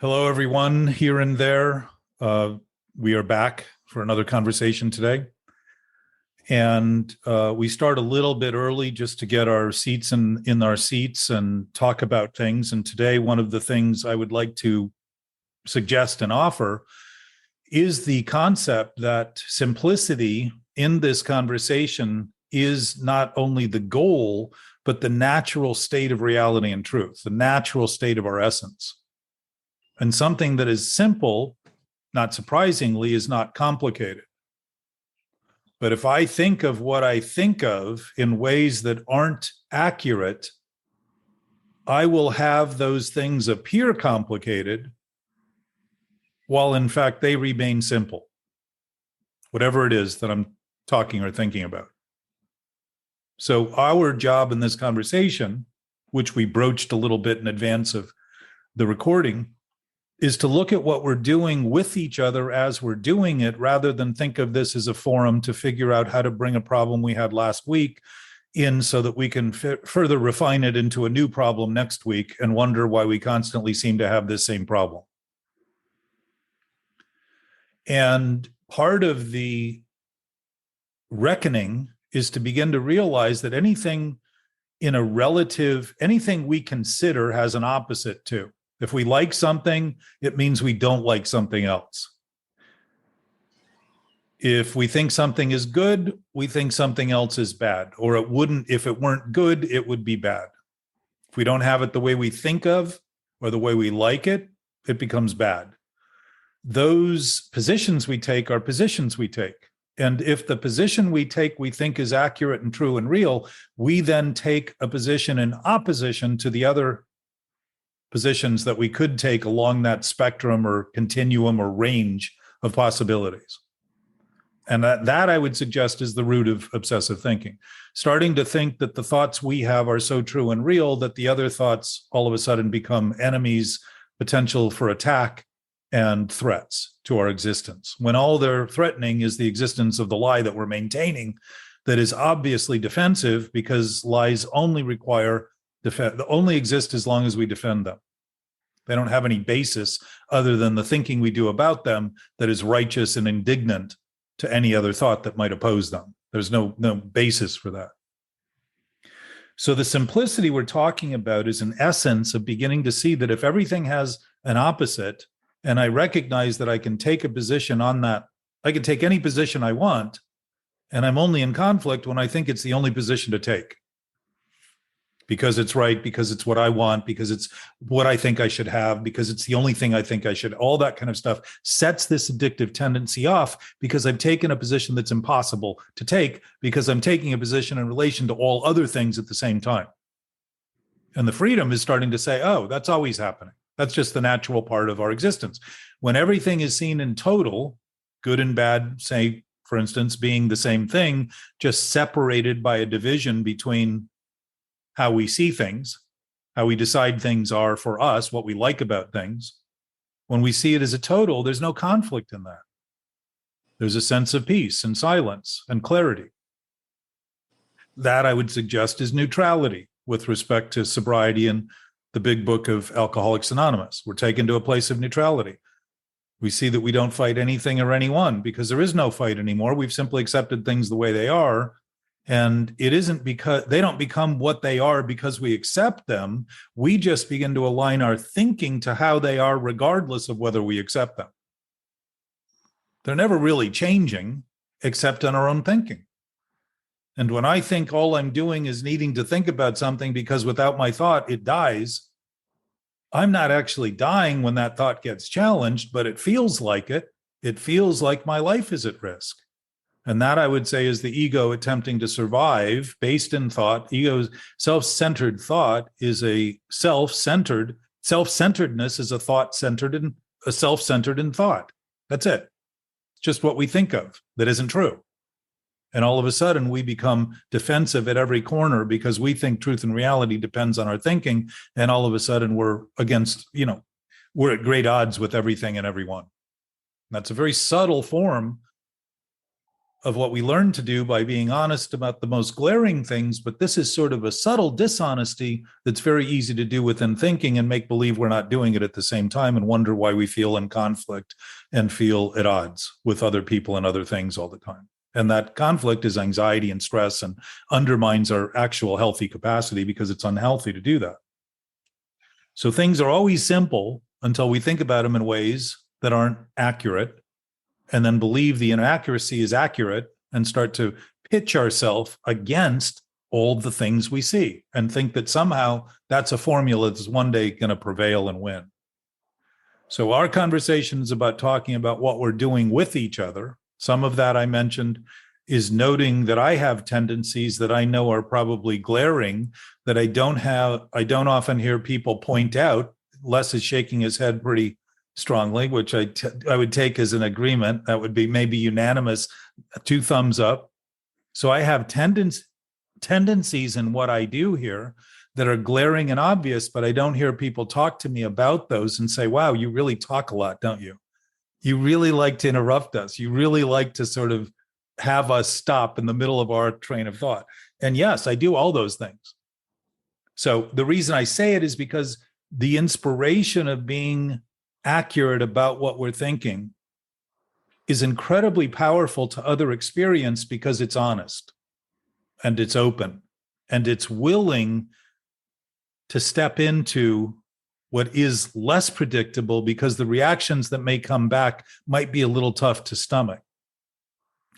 Hello, everyone here and there. We are back for another conversation today. And we start a little bit early just to get our seats in our seats and talk about things. And today, one of the things I would like to suggest and offer is the concept that simplicity in this conversation is not only the goal, but the natural state of reality and truth, the natural state of our essence. And something that is simple, not surprisingly, is not complicated. But if I think of what I think of in ways that aren't accurate, I will have those things appear complicated while in fact they remain simple, whatever it is that I'm talking or thinking about. So our job in this conversation, which we broached a little bit in advance of the recording, is to look at what we're doing with each other as we're doing it, rather than think of this as a forum to figure out how to bring a problem we had last week in so that we can further refine it into a new problem next week and wonder why we constantly seem to have this same problem. And part of the reckoning is to begin to realize that anything we consider has an opposite too. If we like something, it means we don't like something else. If we think something is good, we think something else is bad. Or if it weren't good, it would be bad. If we don't have it the way we think of or the way we like it, it becomes bad. Those positions we take are positions we take. And if the position we take we think is accurate and true and real, we then take a position in opposition to the other positions that we could take along that spectrum or continuum or range of possibilities. And that I would suggest is the root of obsessive thinking. Starting to think that the thoughts we have are so true and real that the other thoughts all of a sudden become enemies, potential for attack, and threats to our existence, when all they're threatening is the existence of the lie that we're maintaining, that is obviously defensive, because lies only exist as long as we defend them. They don't have any basis other than the thinking we do about them that is righteous and indignant to any other thought that might oppose them. There's no basis for that. So the simplicity we're talking about is an essence of beginning to see that if everything has an opposite, and I recognize that I can take a position on that, I can take any position I want, and I'm only in conflict when I think it's the only position to take. Because it's right, because it's what I want, because it's what I think I should have, because it's the only thing I think I should, all that kind of stuff sets this addictive tendency off, because I've taken a position that's impossible to take, because I'm taking a position in relation to all other things at the same time. And the freedom is starting to say, oh, that's always happening. That's just the natural part of our existence. When everything is seen in total, good and bad, say, for instance, being the same thing, just separated by a division between how we see things, how we decide things are for us, what we like about things. When we see it as a total, there's no conflict in that. There's a sense of peace and silence and clarity. That, I would suggest, is neutrality with respect to sobriety and the big book of Alcoholics Anonymous. We're taken to a place of neutrality. We see that we don't fight anything or anyone because there is no fight anymore. We've simply accepted things the way they are. And it isn't because they don't become what they are because we accept them. We just begin to align our thinking to how they are, regardless of whether we accept them. They're never really changing except in our own thinking. And when I think all I'm doing is needing to think about something because without my thought, it dies, I'm not actually dying when that thought gets challenged, but it feels like it. It feels like my life is at risk. And that, I would say, is the ego attempting to survive based in thought. Ego's self-centered thought is a self-centered. Self-centeredness is a self-centered in thought. That's it. It's just what we think of that isn't true. And all of a sudden, we become defensive at every corner because we think truth and reality depends on our thinking. And all of a sudden, we're at great odds with everything and everyone. And that's a very subtle form of what we learn to do by being honest about the most glaring things, but this is sort of a subtle dishonesty that's very easy to do within thinking and make believe we're not doing it at the same time and wonder why we feel in conflict and feel at odds with other people and other things all the time. And that conflict is anxiety and stress and undermines our actual healthy capacity because it's unhealthy to do that. So things are always simple until we think about them in ways that aren't accurate, and then believe the inaccuracy is accurate and start to pitch ourselves against all the things we see and think that somehow that's a formula that's one day going to prevail and win. So our conversation is about talking about what we're doing with each other. Some of that I mentioned is noting that I have tendencies that I know are probably glaring that I don't often hear people point out. Les is shaking his head pretty strongly, which I would take as an agreement. That would be maybe unanimous, 2 thumbs up. So I have tendencies in what I do here that are glaring and obvious, but I don't hear people talk to me about those and say, wow, you really talk a lot, don't you? You really like to interrupt us. You really like to sort of have us stop in the middle of our train of thought. And yes, I do all those things. So the reason I say it is because the inspiration of being accurate about what we're thinking is incredibly powerful to other experience because it's honest and it's open and it's willing to step into what is less predictable because the reactions that may come back might be a little tough to stomach.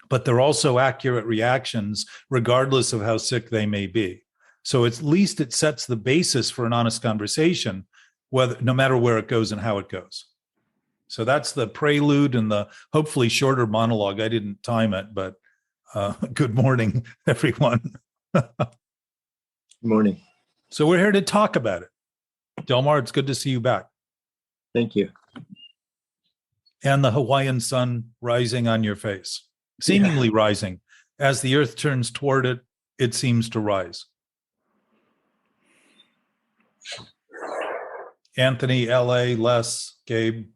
But they're also accurate reactions regardless of how sick they may be. So at least it sets the basis for an honest conversation, no matter where it goes and how it goes. So that's the prelude and the hopefully shorter monologue. I didn't time it, but good morning, everyone. Good morning. So we're here to talk about it. Delmar, it's good to see you back. Thank you. And the Hawaiian sun rising on your face, seemingly rising. As the earth turns toward it, it seems to rise. Anthony, LA, Les, Gabe.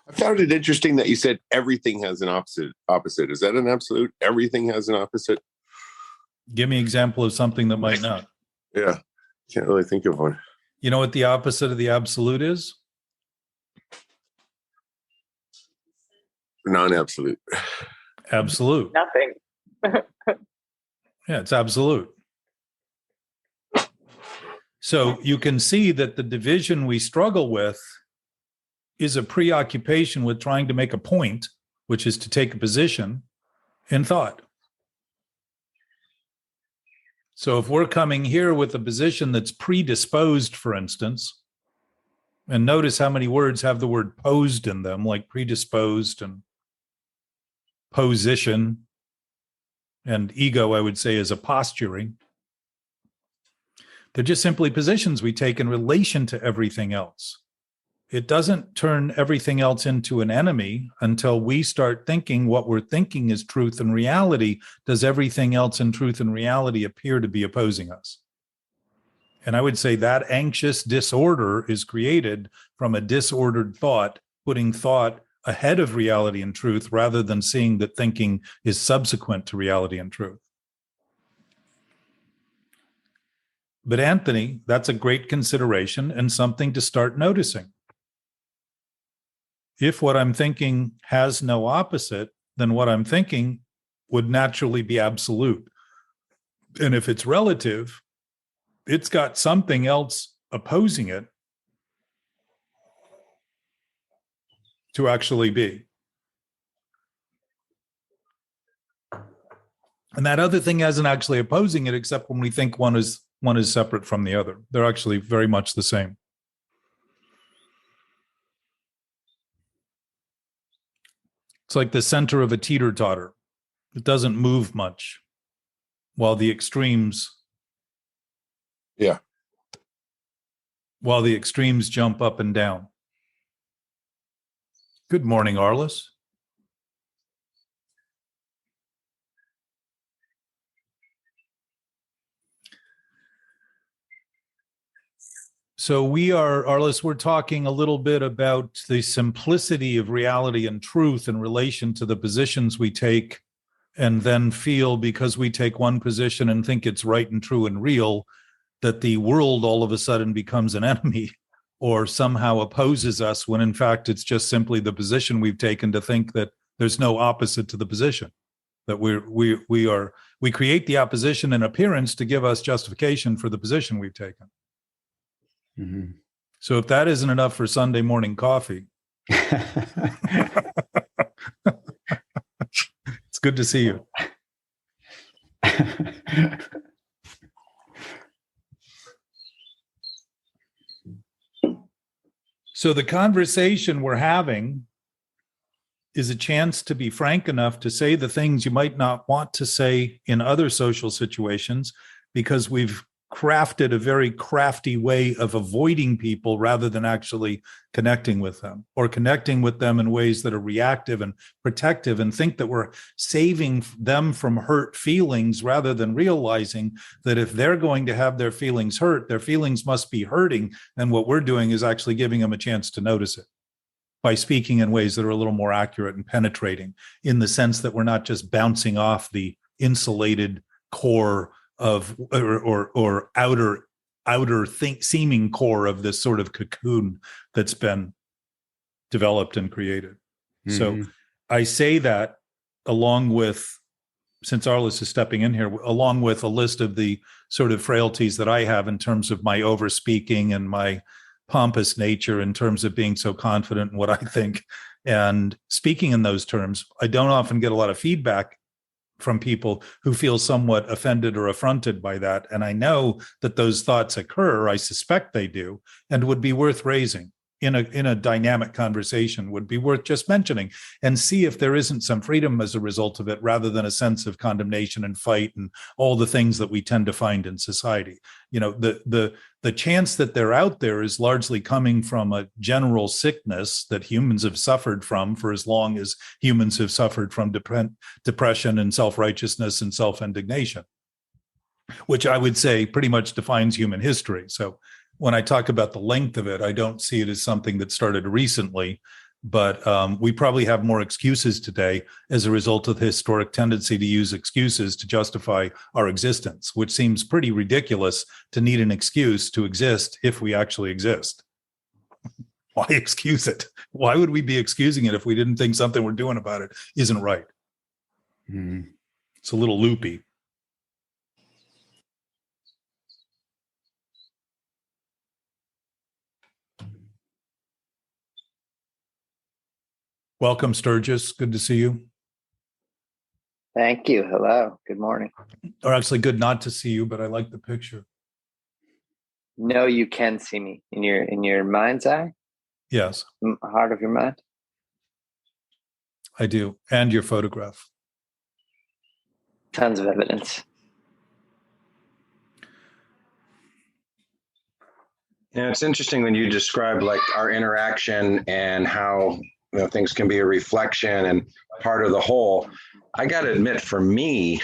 I found it interesting that you said everything has an opposite. Is that an absolute? Everything has an opposite? Give me an example of something that might not. Yeah, can't really think of one. You know what the opposite of the absolute is? Non-absolute. Absolute. Nothing. Yeah, it's absolute. So you can see that the division we struggle with is a preoccupation with trying to make a point, which is to take a position in thought. So if we're coming here with a position that's predisposed, for instance, and notice how many words have the word posed in them, like predisposed and position, and ego, I would say, is a posturing. They're just simply positions we take in relation to everything else. It doesn't turn everything else into an enemy until we start thinking what we're thinking is truth and reality. Does everything else in truth and reality appear to be opposing us? And I would say that anxious disorder is created from a disordered thought, putting thought ahead of reality and truth rather than seeing that thinking is subsequent to reality and truth. But Anthony, that's a great consideration and something to start noticing. If what I'm thinking has no opposite, then what I'm thinking would naturally be absolute. And if it's relative, it's got something else opposing it to actually be. And that other thing isn't actually opposing it, except when we think one is separate from the other. They're actually very much the same. It's like the center of a teeter-totter. It doesn't move much, while the extremes jump up and down. Good morning, Arliss. So we are, Arliss, we're talking a little bit about the simplicity of reality and truth in relation to the positions we take and then feel because we take one position and think it's right and true and real, that the world all of a sudden becomes an enemy or somehow opposes us when in fact it's just simply the position we've taken to think that there's no opposite to the position, that we create the opposition in appearance to give us justification for the position we've taken. Mm-hmm. So if that isn't enough for Sunday morning coffee, it's good to see you. So the conversation we're having is a chance to be frank enough to say the things you might not want to say in other social situations, because we've crafted a very crafty way of avoiding people rather than actually connecting with them, or connecting with them in ways that are reactive and protective, and think that we're saving them from hurt feelings rather than realizing that if they're going to have their feelings hurt, their feelings must be hurting. And what we're doing is actually giving them a chance to notice it by speaking in ways that are a little more accurate and penetrating, in the sense that we're not just bouncing off the insulated core of or outer seeming core of this sort of cocoon that's been developed and created. Mm-hmm. So I say that along with, since Arliss is stepping in here, along with a list of the sort of frailties that I have in terms of my overspeaking and my pompous nature, in terms of being so confident in what I think and speaking in those terms. I don't often get a lot of feedback from people who feel somewhat offended or affronted by that. And I know that those thoughts occur. I suspect they do, and would be worth raising in a dynamic conversation, would be worth just mentioning, and see if there isn't some freedom as a result of it, rather than a sense of condemnation and fight and all the things that we tend to find in society. You know, the chance that they're out there is largely coming from a general sickness that humans have suffered from for as long as humans have suffered from depression and self-righteousness and self-indignation, which I would say pretty much defines human history. So when I talk about the length of it, I don't see it as something that started recently, but we probably have more excuses today as a result of the historic tendency to use excuses to justify our existence, which seems pretty ridiculous to need an excuse to exist if we actually exist. Why excuse it? Why would we be excusing it if we didn't think something we're doing about it isn't right? Mm-hmm. It's a little loopy. Welcome, Sturgis. Good to see you. Thank you. Hello. Good morning. Or actually, good not to see you, but I like the picture. No, you can see me in your mind's eye. Yes. Heart of your mind. I do, and your photograph. Tons of evidence. Yeah, it's interesting when you describe like our interaction and how things can be a reflection and part of the whole. I got to admit, for me,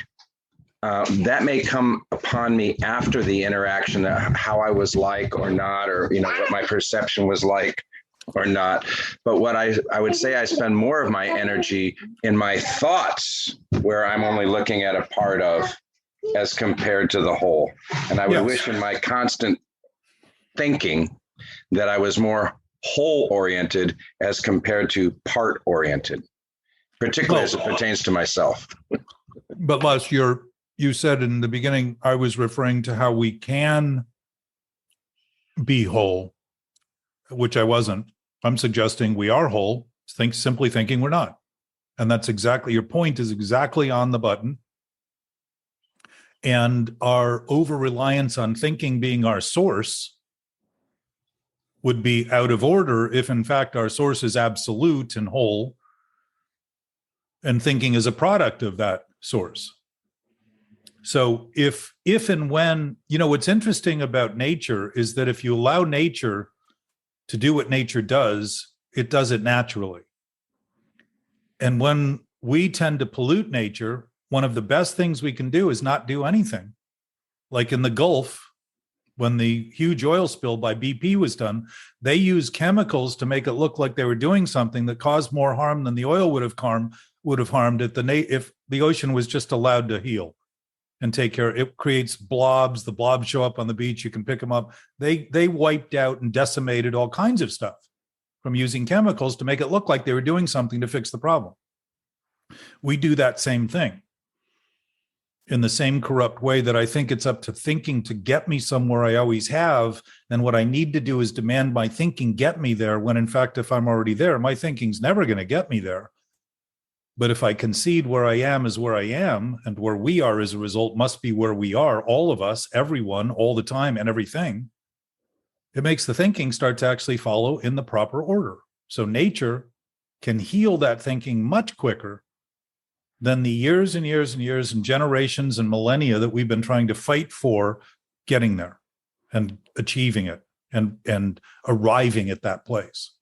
that may come upon me after the interaction, that how I was like or not, or what my perception was like or not. But what I would say, I spend more of my energy in my thoughts, where I'm only looking at a part of, as compared to the whole. And I would wish in my constant thinking that I was more whole oriented as compared to part oriented, particularly as it pertains to myself. But Les, you said in the beginning, I was referring to how we can be whole, which I wasn't. I'm suggesting we are whole, simply thinking we're not. And that's exactly, your point is exactly on the button. And our over-reliance on thinking being our source would be out of order if, in fact, our source is absolute and whole, and thinking is a product of that source. So if and when, what's interesting about nature is that if you allow nature to do what nature does, it does it naturally. And when we tend to pollute nature, one of the best things we can do is not do anything. Like in the Gulf, when the huge oil spill by BP was done, they used chemicals to make it look like they were doing something that caused more harm than the oil would have harmed if the ocean was just allowed to heal and take care. It creates blobs. The blobs show up on the beach. You can pick them up. They wiped out and decimated all kinds of stuff from using chemicals to make it look like they were doing something to fix the problem. We do that same thing in the same corrupt way that I think it's up to thinking to get me somewhere I always have. And what I need to do is demand my thinking get me there, when in fact, if I'm already there, my thinking's never going to get me there. But if I concede where I am is where I am, and where we are as a result must be where we are, all of us, everyone, all the time, and everything, it makes the thinking start to actually follow in the proper order. So nature can heal that thinking much quicker than the years and years and years and generations and millennia that we've been trying to fight for getting there and achieving it and arriving at that place.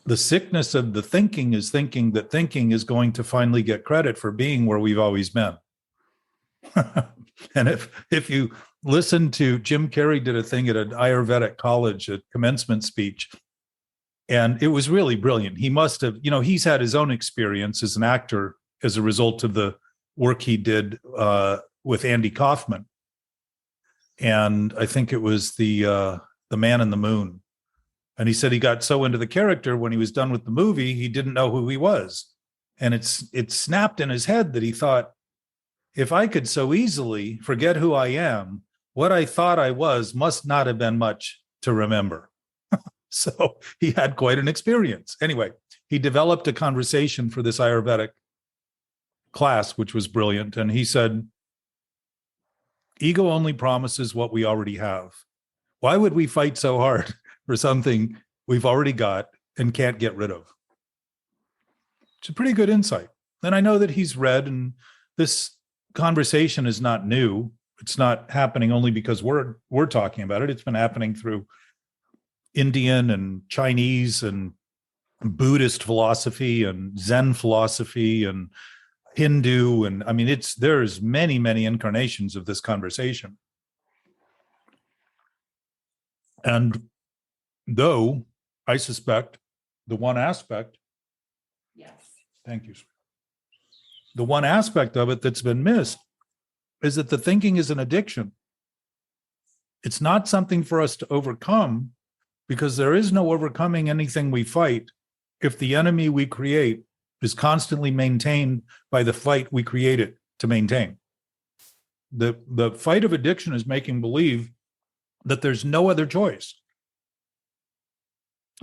The sickness of the thinking is thinking that thinking is going to finally get credit for being where we've always been. And if you listen to Jim Carrey did a thing at an Ayurvedic college, a commencement speech, and it was really brilliant. He must have, he's had his own experience as an actor as a result of the work he did with Andy Kaufman. And I think it was the Man in the Moon. And he said he got so into the character when he was done with the movie, he didn't know who he was. And it snapped in his head that he thought, if I could so easily forget who I am, what I thought I was must not have been much to remember. So he had quite an experience. Anyway, he developed a conversation for this Ayurvedic class, which was brilliant. And he said, ego only promises what we already have. Why would we fight so hard for something we've already got and can't get rid of? It's a pretty good insight. And I know that he's read, and this conversation is not new. It's not happening only because we're talking about it. It's been happening through Indian and Chinese and Buddhist philosophy and Zen philosophy and Hindu. And I mean, there's many, many incarnations of this conversation. And though I suspect the one aspect, Yes. thank you, the one aspect of it that's been missed is that the thinking is an addiction. It's not something for us to overcome, because there is no overcoming anything we fight if the enemy we create is constantly maintained by the fight we create it to maintain. The fight of addiction is making believe that there's no other choice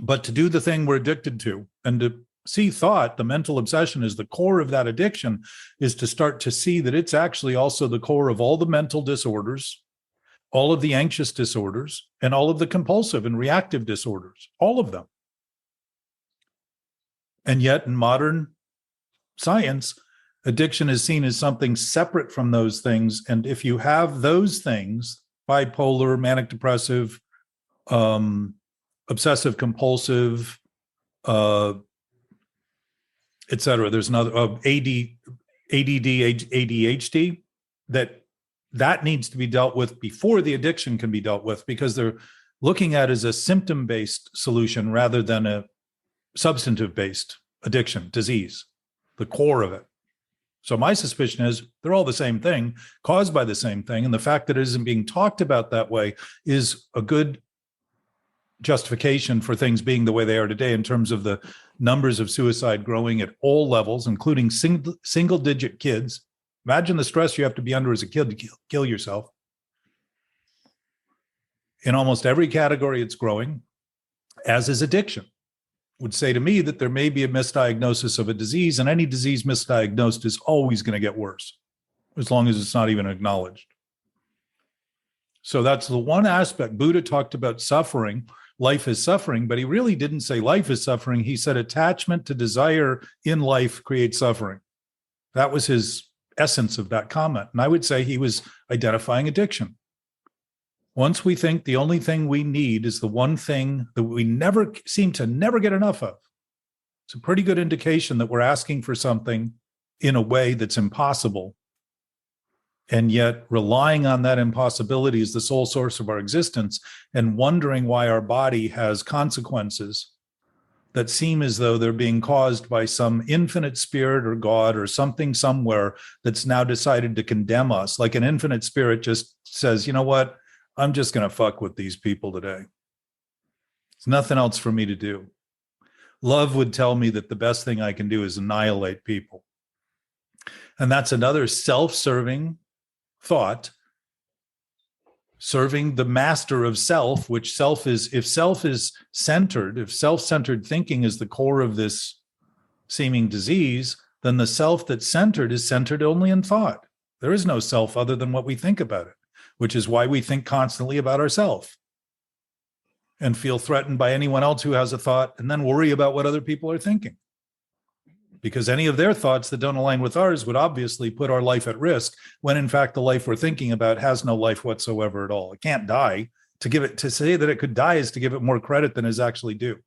but to do the thing we're addicted to, and to see thought, the mental obsession, is the core of that addiction, is to start to see that it's actually also the core of all the mental disorders, all of the anxious disorders, and all of the compulsive and reactive disorders, all of them. And yet in modern science, addiction is seen as something separate from those things. And if you have those things, bipolar, manic depressive, obsessive compulsive, et cetera, there's another ADD, ADHD, that needs to be dealt with before the addiction can be dealt with, because they're looking at it as a symptom-based solution rather than a substantive-based addiction, disease, the core of it. So my suspicion is they're all the same thing, caused by the same thing. And the fact that it isn't being talked about that way is a good justification for things being the way they are today, in terms of the numbers of suicide growing at all levels, including single-digit kids. Imagine the stress you have to be under as a kid to kill yourself. In almost every category, it's growing, as is addiction. Would say to me that there may be a misdiagnosis of a disease, and any disease misdiagnosed is always going to get worse, as long as it's not even acknowledged. So that's the one aspect. Buddha talked about suffering. Life is suffering, but he really didn't say life is suffering. He said attachment to desire in life creates suffering. That was his essence of that comment. And I would say he was identifying addiction. Once we think the only thing we need is the one thing that we seem to never get enough of, it's a pretty good indication that we're asking for something in a way that's impossible And yet relying on that impossibility as the sole source of our existence and wondering why our body has consequences that seem as though they're being caused by some infinite spirit or God or something somewhere that's now decided to condemn us. Like an infinite spirit just says, you know what? I'm just going to fuck with these people today. There's nothing else for me to do. Love would tell me that the best thing I can do is annihilate people. And that's another self-serving thought, serving the master of self, which self is, if self is centered, if self-centered thinking is the core of this seeming disease, then the self that's centered is centered only in thought. There is no self other than what we think about it, which is why we think constantly about ourselves and feel threatened by anyone else who has a thought and then worry about what other people are thinking. Because any of their thoughts that don't align with ours would obviously put our life at risk, when in fact the life we're thinking about has no life whatsoever at all. It can't die. To say that it could die is to give it more credit than is actually due.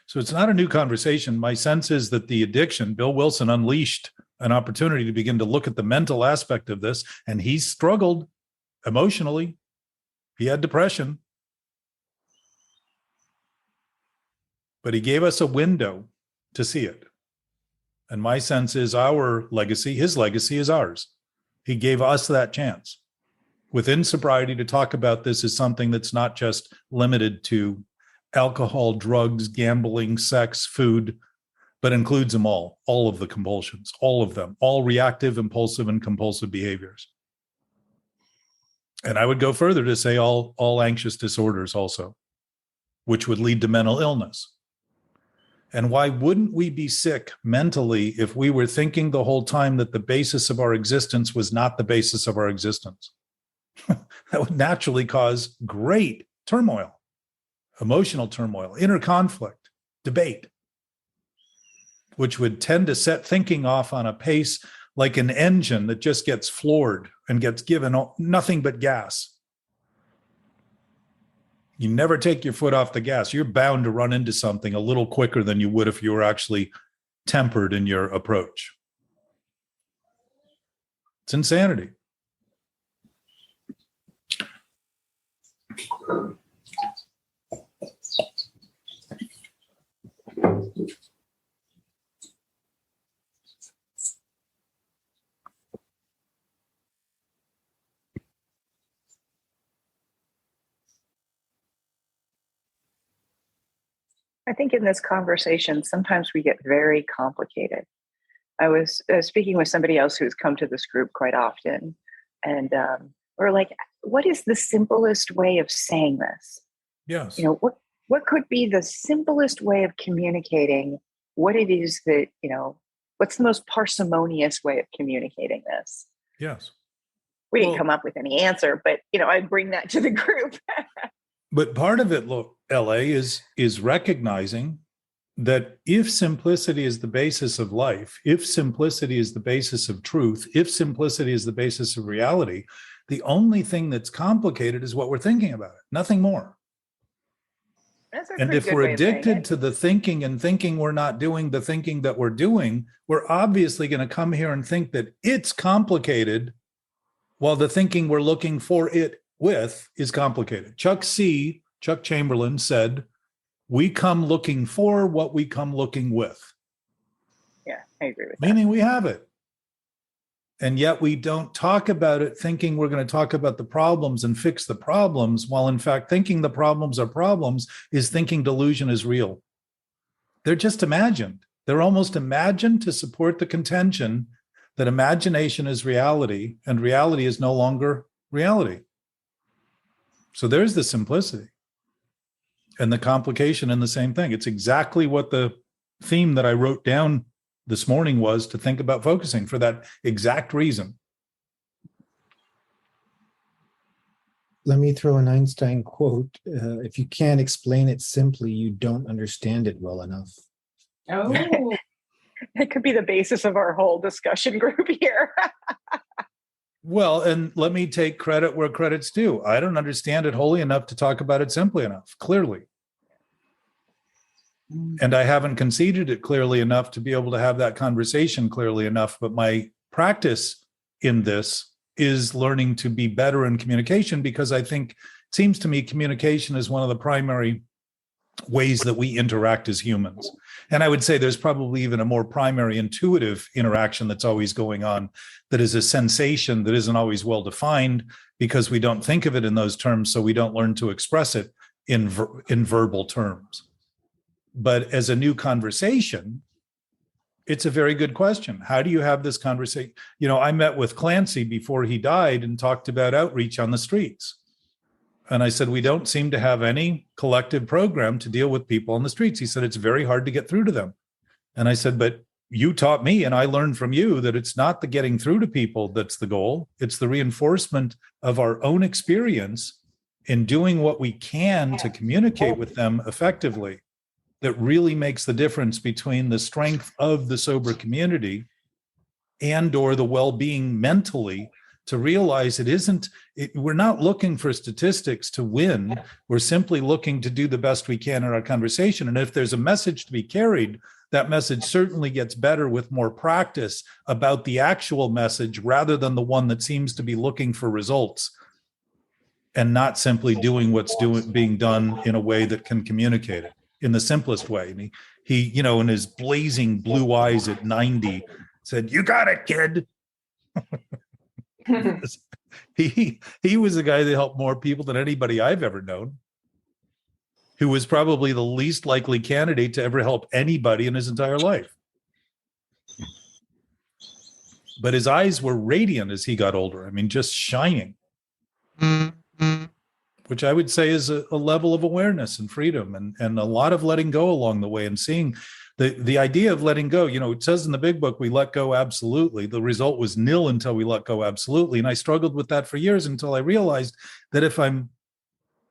So it's not a new conversation. My sense is that the addiction, Bill Wilson unleashed an opportunity to begin to look at the mental aspect of this, and he struggled emotionally. He had depression. But he gave us a window to see it. And my sense is our legacy, his legacy is ours. He gave us that chance within sobriety to talk about this as something that's not just limited to alcohol, drugs, gambling, sex, food, but includes them all of the compulsions, all of them, all reactive, impulsive, and compulsive behaviors. And I would go further to say all anxious disorders also, which would lead to mental illness. And why wouldn't we be sick mentally if we were thinking the whole time that the basis of our existence was not the basis of our existence? That would naturally cause great turmoil, emotional turmoil, inner conflict, debate, which would tend to set thinking off on a pace like an engine that just gets floored and gets given nothing but gas. You never take your foot off the gas. You're bound to run into something a little quicker than you would if you were actually tempered in your approach. It's insanity. I think in this conversation, sometimes we get very complicated. I was speaking with somebody else who's come to this group quite often, and we're like, what is the simplest way of saying this? Yes. You know, what could be the simplest way of communicating what it is that, you know, what's the most parsimonious way of communicating this? Yes. We didn't come up with any answer, but, you know, I bring that to the group. But part of it, look, LA, is recognizing that if simplicity is the basis of life, if simplicity is the basis of truth, if simplicity is the basis of reality, the only thing that's complicated is what we're thinking about it, nothing more. And if we're addicted to the thinking and thinking we're not doing the thinking that we're doing, we're obviously going to come here and think that it's complicated while the thinking we're looking for it with is complicated. Chuck Chamberlain said, we come looking for what we come looking with. Yeah, I agree with that. Meaning we have it. And yet we don't talk about it thinking we're going to talk about the problems and fix the problems, while in fact thinking the problems are problems is thinking delusion is real. They're just imagined. They're almost imagined to support the contention that imagination is reality and reality is no longer reality. So there's the simplicity and the complication in the same thing. It's exactly what the theme that I wrote down this morning was, to think about focusing for that exact reason. Let me throw an Einstein quote. If you can't explain it simply, you don't understand it well enough. Oh, it could be the basis of our whole discussion group here. Well, and let me take credit where credit's due. I don't understand it wholly enough to talk about it simply enough, clearly. And I haven't conceded it clearly enough to be able to have that conversation clearly enough. But my practice in this is learning to be better in communication, because I think it seems to me communication is one of the primary ways that we interact as humans. And I would say there's probably even a more primary intuitive interaction that's always going on, that is a sensation that isn't always well defined because we don't think of it in those terms, so we don't learn to express it in verbal terms. But as a new conversation, it's a very good question. How do you have this conversation? I met with Clancy before he died and talked about outreach on the streets. And I said, we don't seem to have any collective program to deal with people on the streets. He said, it's very hard to get through to them. And I said, but you taught me, and I learned from you, that it's not the getting through to people that's the goal. It's the reinforcement of our own experience in doing what we can to communicate with them effectively that really makes the difference between the strength of the sober community and or the well-being mentally, to realize we're not looking for statistics to win. We're simply looking to do the best we can in our conversation. And if there's a message to be carried, that message certainly gets better with more practice about the actual message, rather than the one that seems to be looking for results and not simply doing what's being done in a way that can communicate it in the simplest way. And he in his blazing blue eyes at 90 said, "You got it, kid." He was the guy that helped more people than anybody I've ever known, who was probably the least likely candidate to ever help anybody in his entire life. But his eyes were radiant as he got older. I mean, just shining, which I would say is a level of awareness and freedom and a lot of letting go along the way, and seeing the idea of letting go. It says in the big book, we let go absolutely. The result was nil until we let go absolutely. And I struggled with that for years until I realized that if I'm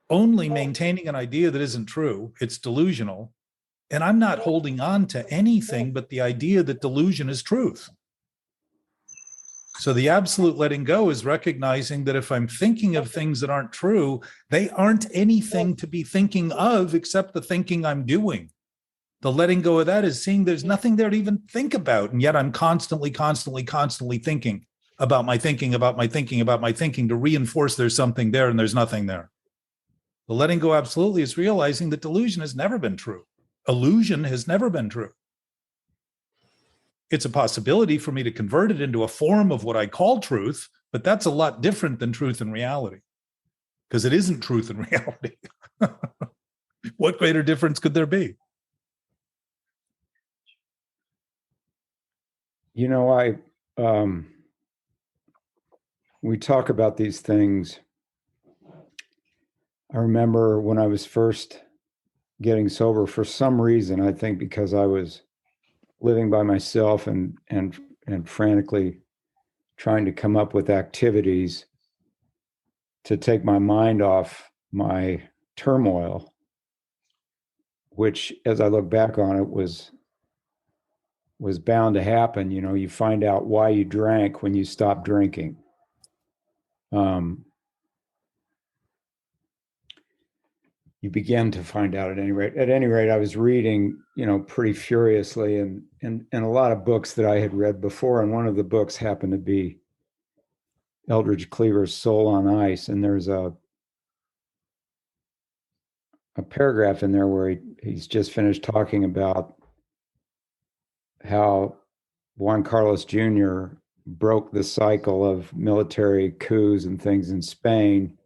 only maintaining an idea that isn't true, it's delusional. And I'm not holding on to anything but the idea that delusion is truth. So the absolute letting go is recognizing that if I'm thinking of things that aren't true, they aren't anything to be thinking of except the thinking I'm doing. The letting go of that is seeing there's nothing there to even think about. And yet I'm constantly thinking about my thinking to reinforce there's something there, and there's nothing there. The letting go absolutely is realizing that delusion has never been true. Illusion has never been true. It's a possibility for me to convert it into a form of what I call truth, but that's a lot different than truth in reality, because it isn't truth in reality. What greater difference could there be? We talk about these things. I remember when I was first getting sober, for some reason, I think because I was living by myself and frantically trying to come up with activities to take my mind off my turmoil, which, as I look back on it, was bound to happen. You find out why you drank when you stop drinking. You begin to find out at any rate. At any rate, I was reading, pretty furiously, and a lot of books that I had read before. And one of the books happened to be Eldridge Cleaver's Soul on Ice. And there's a paragraph in there where he's just finished talking about how Juan Carlos Jr. broke the cycle of military coups and things in Spain.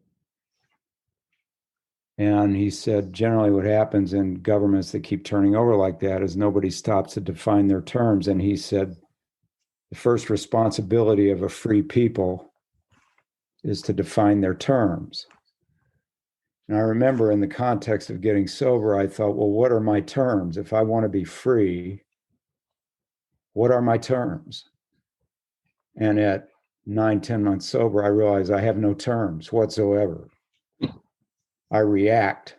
And he said, generally what happens in governments that keep turning over like that is nobody stops to define their terms. And he said, the first responsibility of a free people is to define their terms. And I remember in the context of getting sober, I thought, well, what are my terms? If I want to be free, what are my terms? And at 9-10 months sober, I realized I have no terms whatsoever. I react.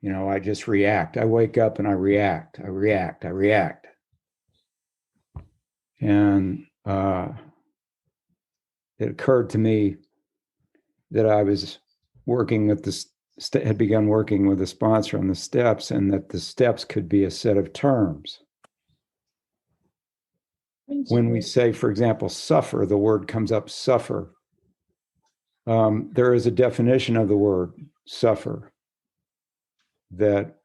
I just react. I wake up and I react. And it occurred to me that I was working with had begun working with a sponsor on the steps, and that the steps could be a set of terms. When we say, for example, suffer, the word comes up, suffer. There is a definition of the word suffer that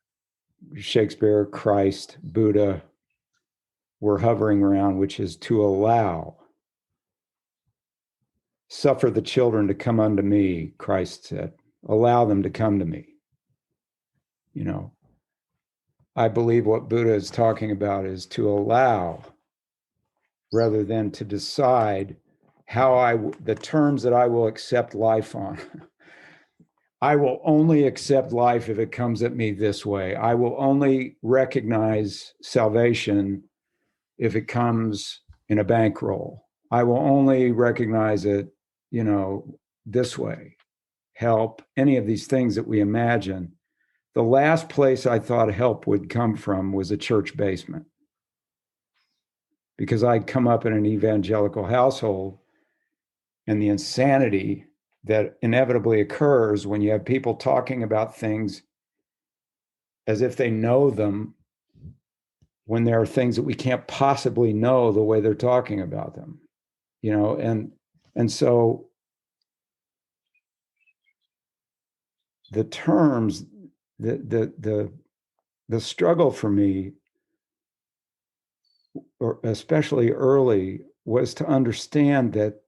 Shakespeare, Christ, Buddha were hovering around, which is to allow. Suffer the children to come unto me, Christ said. Allow them to come to me. You know, I believe what Buddha is talking about is to allow rather than to decide the terms that I will accept life on. I will only accept life if it comes at me this way. I will only recognize salvation if it comes in a bankroll. I will only recognize it, this way. Help, any of these things that we imagine. The last place I thought help would come from was a church basement. Because I'd come up in an evangelical household, and the insanity that inevitably occurs when you have people talking about things as if they know them, when there are things that we can't possibly know the way they're talking about them, and so the terms, the struggle for me, or especially early, was to understand that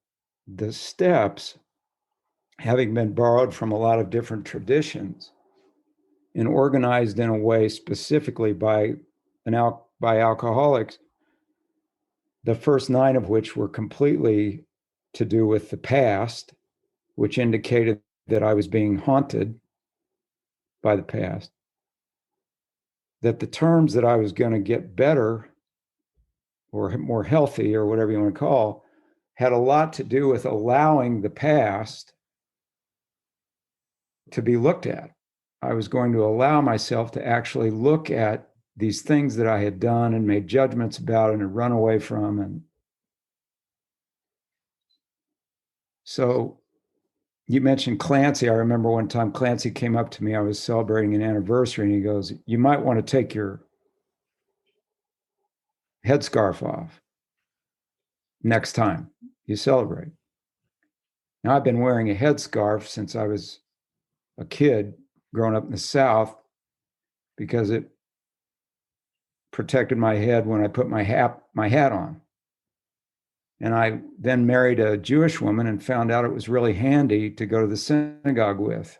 the steps, having been borrowed from a lot of different traditions and organized in a way specifically by alcoholics, the first 9 of which were completely to do with the past, which indicated that I was being haunted by the past, that the terms that I was going to get better or more healthy or whatever you want to call, had a lot to do with allowing the past to be looked at. I was going to allow myself to actually look at these things that I had done and made judgments about and run away from. And so you mentioned Clancy. I remember one time Clancy came up to me. I was celebrating an anniversary, and he goes, "You might want to take your headscarf off next time you celebrate." Now, I've been wearing a headscarf since I was a kid growing up in the South because it protected my head when I put my hat on. And I then married a Jewish woman and found out it was really handy to go to the synagogue with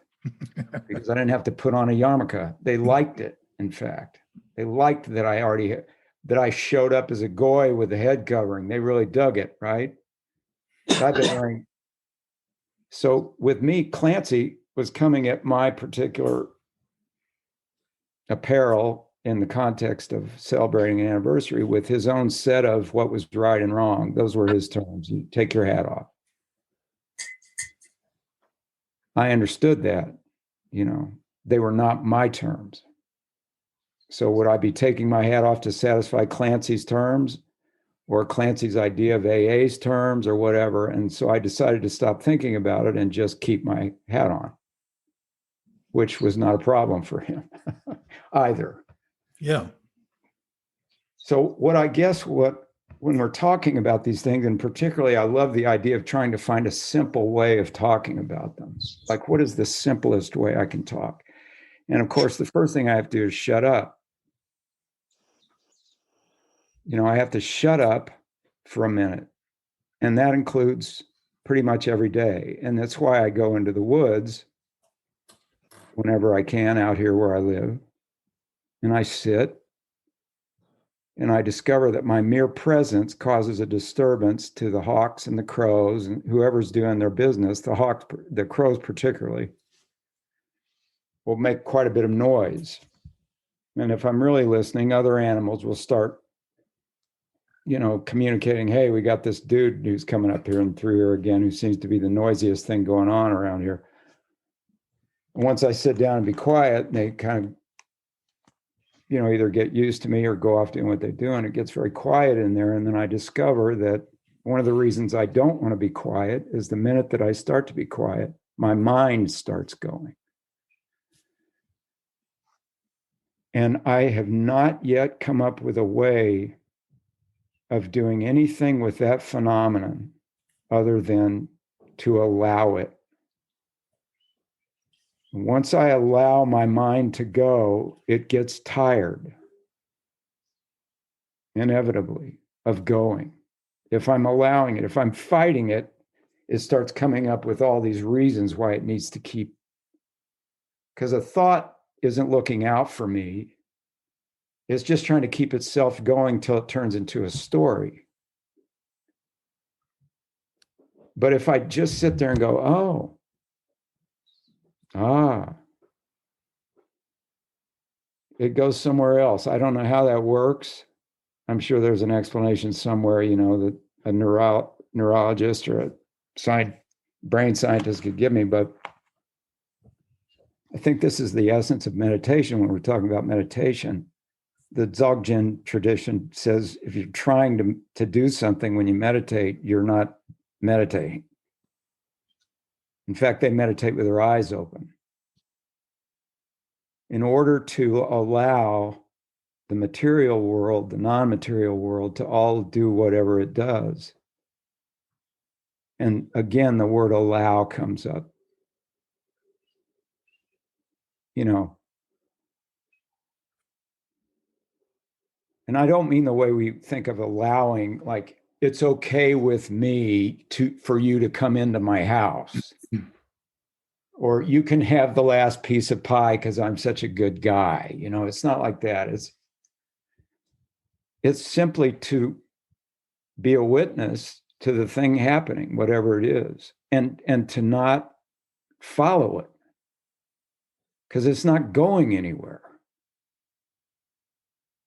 because I didn't have to put on a yarmulke. They liked it, in fact. They liked that I showed up as a goy with a head covering. They really dug it, right? I've been wearing. So with me, Clancy was coming at my particular apparel in the context of celebrating an anniversary with his own set of what was right and wrong. Those were his terms. You take your hat off. I understood that, they were not my terms. So would I be taking my hat off to satisfy Clancy's terms or Clancy's idea of AA's terms or whatever? And so I decided to stop thinking about it and just keep my hat on, which was not a problem for him either. Yeah. So when we're talking about these things, and particularly I love the idea of trying to find a simple way of talking about them. Like, what is the simplest way I can talk? And of course, the first thing I have to do is shut up. I have to shut up for a minute. And that includes pretty much every day. And that's why I go into the woods whenever I can out here where I live. And I sit and I discover that my mere presence causes a disturbance to the hawks and the crows and whoever's doing their business. The crows particularly, will make quite a bit of noise. And if I'm really listening, other animals will start, communicating, "Hey, we got this dude who's coming up here and through here again, who seems to be the noisiest thing going on around here." And once I sit down and be quiet, they kind of, either get used to me or go off doing what they do. And it gets very quiet in there. And then I discover that one of the reasons I don't want to be quiet is the minute that I start to be quiet, my mind starts going. And I have not yet come up with a way of doing anything with that phenomenon other than to allow it. Once I allow my mind to go, it gets tired, inevitably, of going. If I'm allowing it, if I'm fighting it, it starts coming up with all these reasons why it needs to keep. Because a thought isn't looking out for me. It's just trying to keep itself going till it turns into a story. But if I just sit there and go, it goes somewhere else. I don't know how that works. I'm sure there's an explanation somewhere, that a neurologist or a brain scientist could give me. But I think this is the essence of meditation when we're talking about meditation. The Dzogchen tradition says if you're trying to do something when you meditate, you're not meditating. In fact, they meditate with their eyes open. In order to allow the material world, the non-material world, to all do whatever it does. And again, the word allow comes up. And I don't mean the way we think of allowing, like it's okay with me for you to come into my house. Or you can have the last piece of pie because I'm such a good guy. It's not like that. It's simply to be a witness to the thing happening, whatever it is, and to not follow it because it's not going anywhere.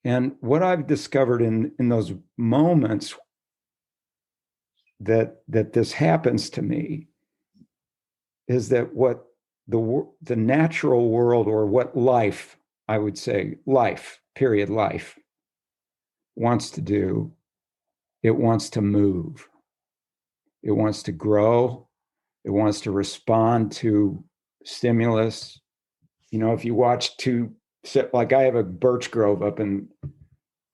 And what I've discovered in those moments that this happens to me is that what the natural world, or what life, I would say, life wants to do, it wants to move. It wants to grow. It wants to respond to stimulus. If you watch like I have a birch grove up in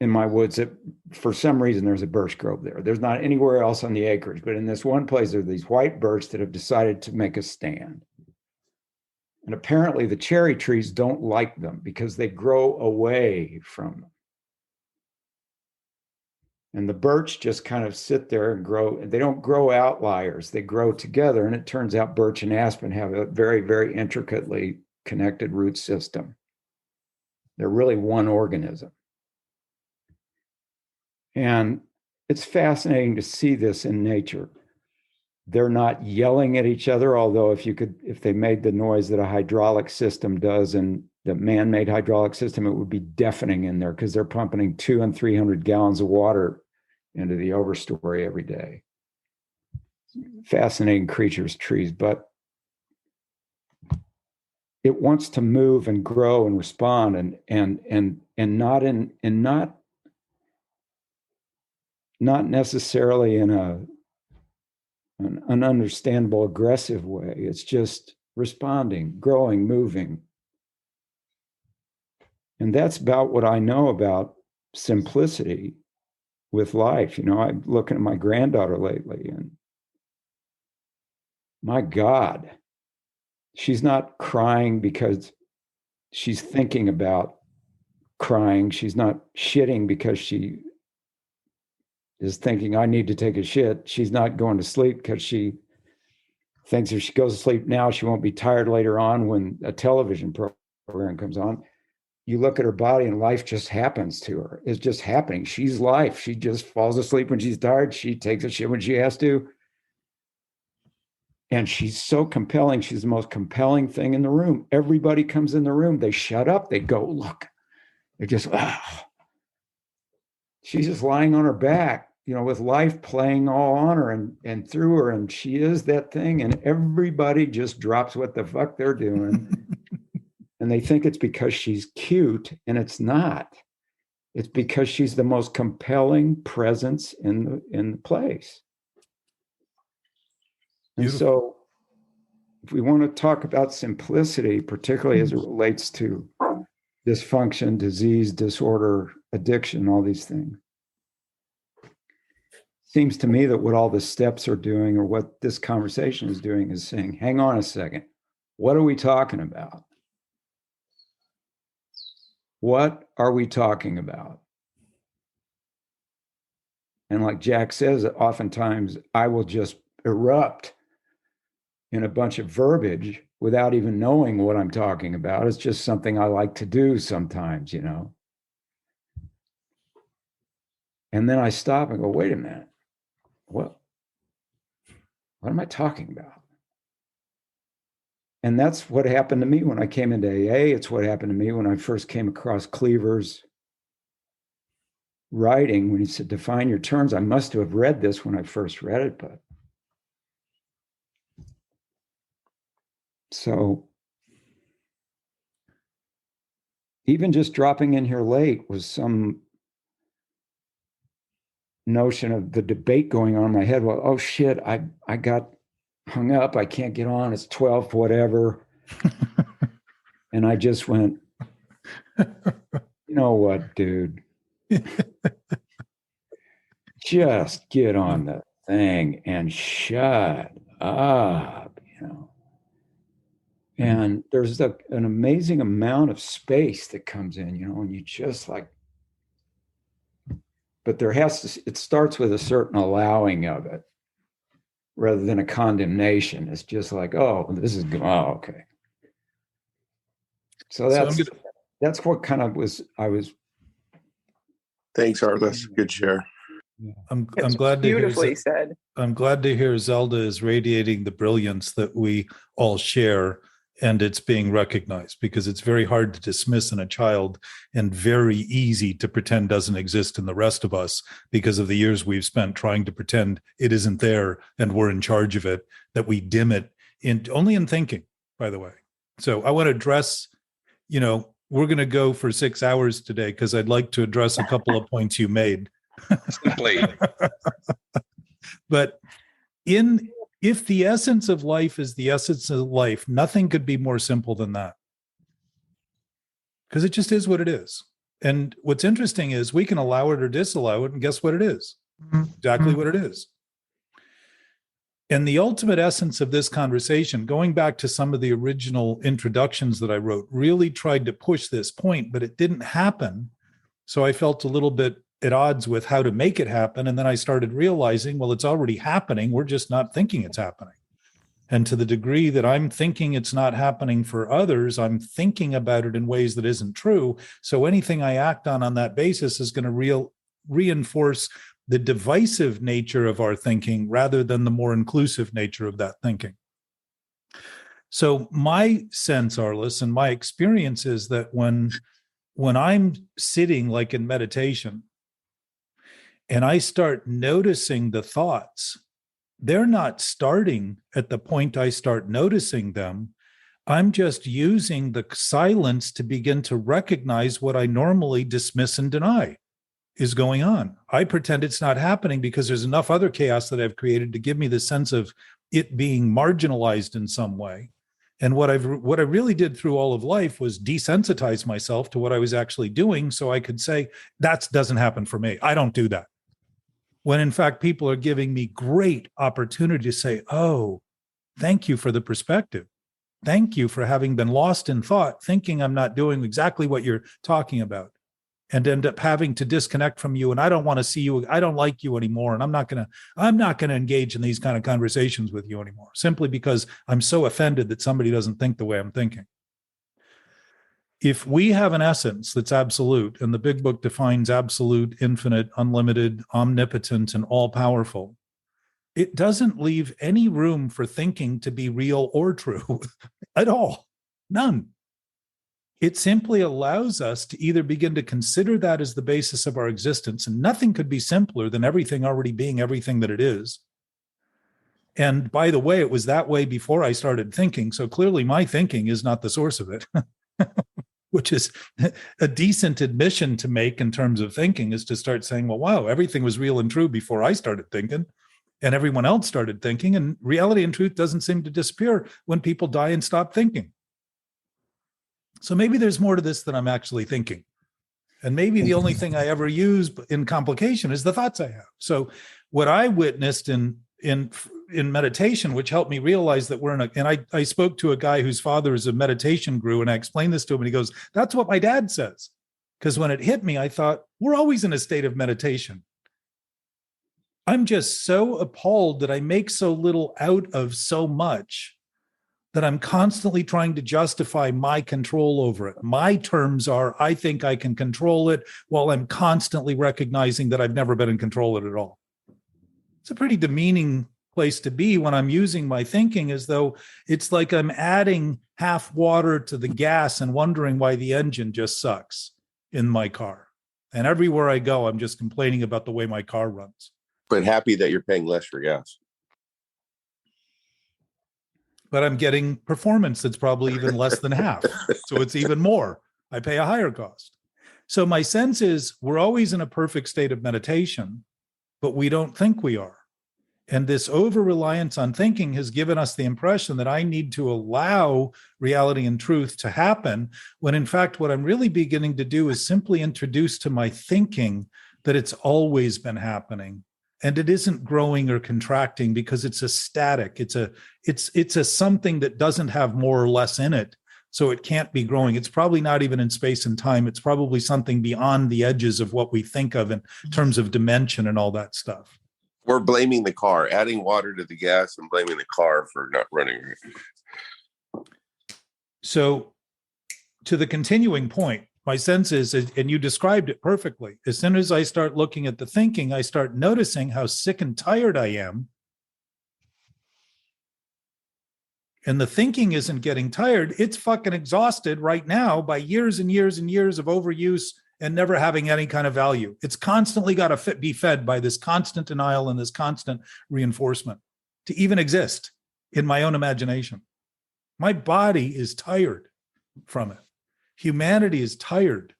my woods that for some reason there's a birch grove there. There's not anywhere else on the acreage, but in this one place, there are these white birch that have decided to make a stand. And apparently the cherry trees don't like them because they grow away from them. And the birch just kind of sit there and grow. They don't grow outliers. They grow together. And it turns out birch and aspen have a very, very intricately connected root system. They're really one organism. And it's fascinating to see this in nature. They're not yelling at each other, although if they made the noise that a hydraulic system does, and the man-made hydraulic system, it would be deafening in there because they're pumping 200 and 300 gallons of water into the overstory every day. Fascinating creatures, trees, but it wants to move and grow and respond and not necessarily in an ununderstandable, aggressive way. It's just responding, growing, moving. And that's about what I know about simplicity with life. I'm looking at my granddaughter lately, and my God, she's not crying because she's thinking about crying. She's not shitting because she is thinking, I need to take a shit. She's not going to sleep because she thinks if she goes to sleep now, she won't be tired later on when a television program comes on. You look at her body and life just happens to her. It's just happening. She's life. She just falls asleep when she's tired. She takes a shit when she has to. And she's so compelling. She's the most compelling thing in the room. Everybody comes in the room. They shut up. They go, look. They're just, she's just lying on her back, with life playing all on her and through her. And she is that thing. And everybody just drops what the fuck they're doing. And they think it's because she's cute, and it's not. It's because she's the most compelling presence in the place. And so if we want to talk about simplicity, particularly as it relates to dysfunction, disease, disorder, addiction, all these things. Seems to me that what all the steps are doing, or what this conversation is doing, is saying, hang on a second, what are we talking about? What are we talking about? And like Jack says, oftentimes I will just erupt in a bunch of verbiage without even knowing what I'm talking about. It's just something I like to do sometimes, you know. And then I stop and go, wait a minute, what am I talking about? And that's what happened to me when I came into AA. It's what happened to me when I first came across Cleaver's writing, when he said, define your terms. I must have read this when I first read it, but so even just dropping in here late was some notion of the debate going on in my head. Well, oh shit, I got hung up. I can't get on. It's 12, whatever. And I just went, you know what, dude? Just get on the thing and shut up, you know. And there's an amazing amount of space that comes in, you know, and you just like, but it starts with a certain allowing of it rather than a condemnation. It's just like, oh, okay. So that's what kind of I was. Thanks, Arliss. Good share. I'm It's glad to hear. beautifully said. I'm glad to hear Zelda is radiating the brilliance that we all share, and it's being recognized, because it's very hard to dismiss in a child and very easy to pretend doesn't exist in the rest of us because of the years we've spent trying to pretend it isn't there and we're in charge of it, that we dim it only in thinking, by the way. So I want to address, you know, we're going to go for 6 hours today because I'd like to address a couple of points you made. Simply. But if the essence of life is the essence of life, nothing could be more simple than that. Because it just is what it is. And what's interesting is we can allow it or disallow it, and guess what it is? Exactly what it is. And the ultimate essence of this conversation, going back to some of the original introductions that I wrote, really tried to push this point, but it didn't happen. So I felt a little bit at odds with how to make it happen. And then I started realizing, well, it's already happening. We're just not thinking it's happening. And to the degree that I'm thinking it's not happening for others, I'm thinking about it in ways that isn't true. So anything I act on that basis is going to reinforce the divisive nature of our thinking rather than the more inclusive nature of that thinking. So my sense, Arliss, and my experience is that when I'm sitting like in meditation, and I start noticing the thoughts, they're not starting at the point I start noticing them. I'm just using the silence to begin to recognize what I normally dismiss and deny is going on. I pretend it's not happening because there's enough other chaos that I've created to give me the sense of it being marginalized in some way. And what I really did through all of life was desensitize myself to what I was actually doing so I could say, that doesn't happen for me. I don't do that. When in fact, people are giving me great opportunity to say, oh, thank you for the perspective. Thank you for having been lost in thought, thinking I'm not doing exactly what you're talking about, and end up having to disconnect from you. And I don't want to see you. I don't like you anymore. And I'm not going to engage in these kind of conversations with you anymore, simply because I'm so offended that somebody doesn't think the way I'm thinking. If we have an essence that's absolute, and the big book defines absolute, infinite, unlimited, omnipotent, and all-powerful, it doesn't leave any room for thinking to be real or true at all. None. It simply allows us to either begin to consider that as the basis of our existence, and nothing could be simpler than everything already being everything that it is. And by the way, it was that way before I started thinking, so clearly my thinking is not the source of it. Which is a decent admission to make in terms of thinking, is to start saying, well, wow, everything was real and true before I started thinking, and everyone else started thinking, and reality and truth doesn't seem to disappear when people die and stop thinking. So maybe there's more to this than I'm actually thinking. And maybe the only thing I ever use in complication is the thoughts I have. So what I witnessed in meditation, which helped me realize that I spoke to a guy whose father is a meditation guru, and I explained this to him, and he goes, that's what my dad says. Because when it hit me, I thought, we're always in a state of meditation. I'm just so appalled that I make so little out of so much that I'm constantly trying to justify my control over it. My terms are, I think I can control it, while I'm constantly recognizing that I've never been in control of it at all. It's a pretty demeaning place to be when I'm using my thinking as though it's like I'm adding half water to the gas and wondering why the engine just sucks in my car. And everywhere I go, I'm just complaining about the way my car runs. But happy that you're paying less for gas. But I'm getting performance that's probably even less than half. So it's even more. I pay a higher cost. So my sense is we're always in a perfect state of meditation, but we don't think we are. And this over-reliance on thinking has given us the impression that I need to allow reality and truth to happen, when in fact, what I'm really beginning to do is simply introduce to my thinking that it's always been happening. And it isn't growing or contracting because it's a static. It's a something that doesn't have more or less in it. So it can't be growing. It's probably not even in space and time. It's probably something beyond the edges of what we think of in terms of dimension and all that stuff. We're blaming the car, adding water to the gas and blaming the car for not running. So to the continuing point, my sense is, and you described it perfectly, as soon as I start looking at the thinking, I start noticing how sick and tired I am. And the thinking isn't getting tired. It's fucking exhausted right now by years and years and years of overuse and never having any kind of value. It's constantly got to be fed by this constant denial and this constant reinforcement to even exist in my own imagination. My body is tired from it. Humanity is tired.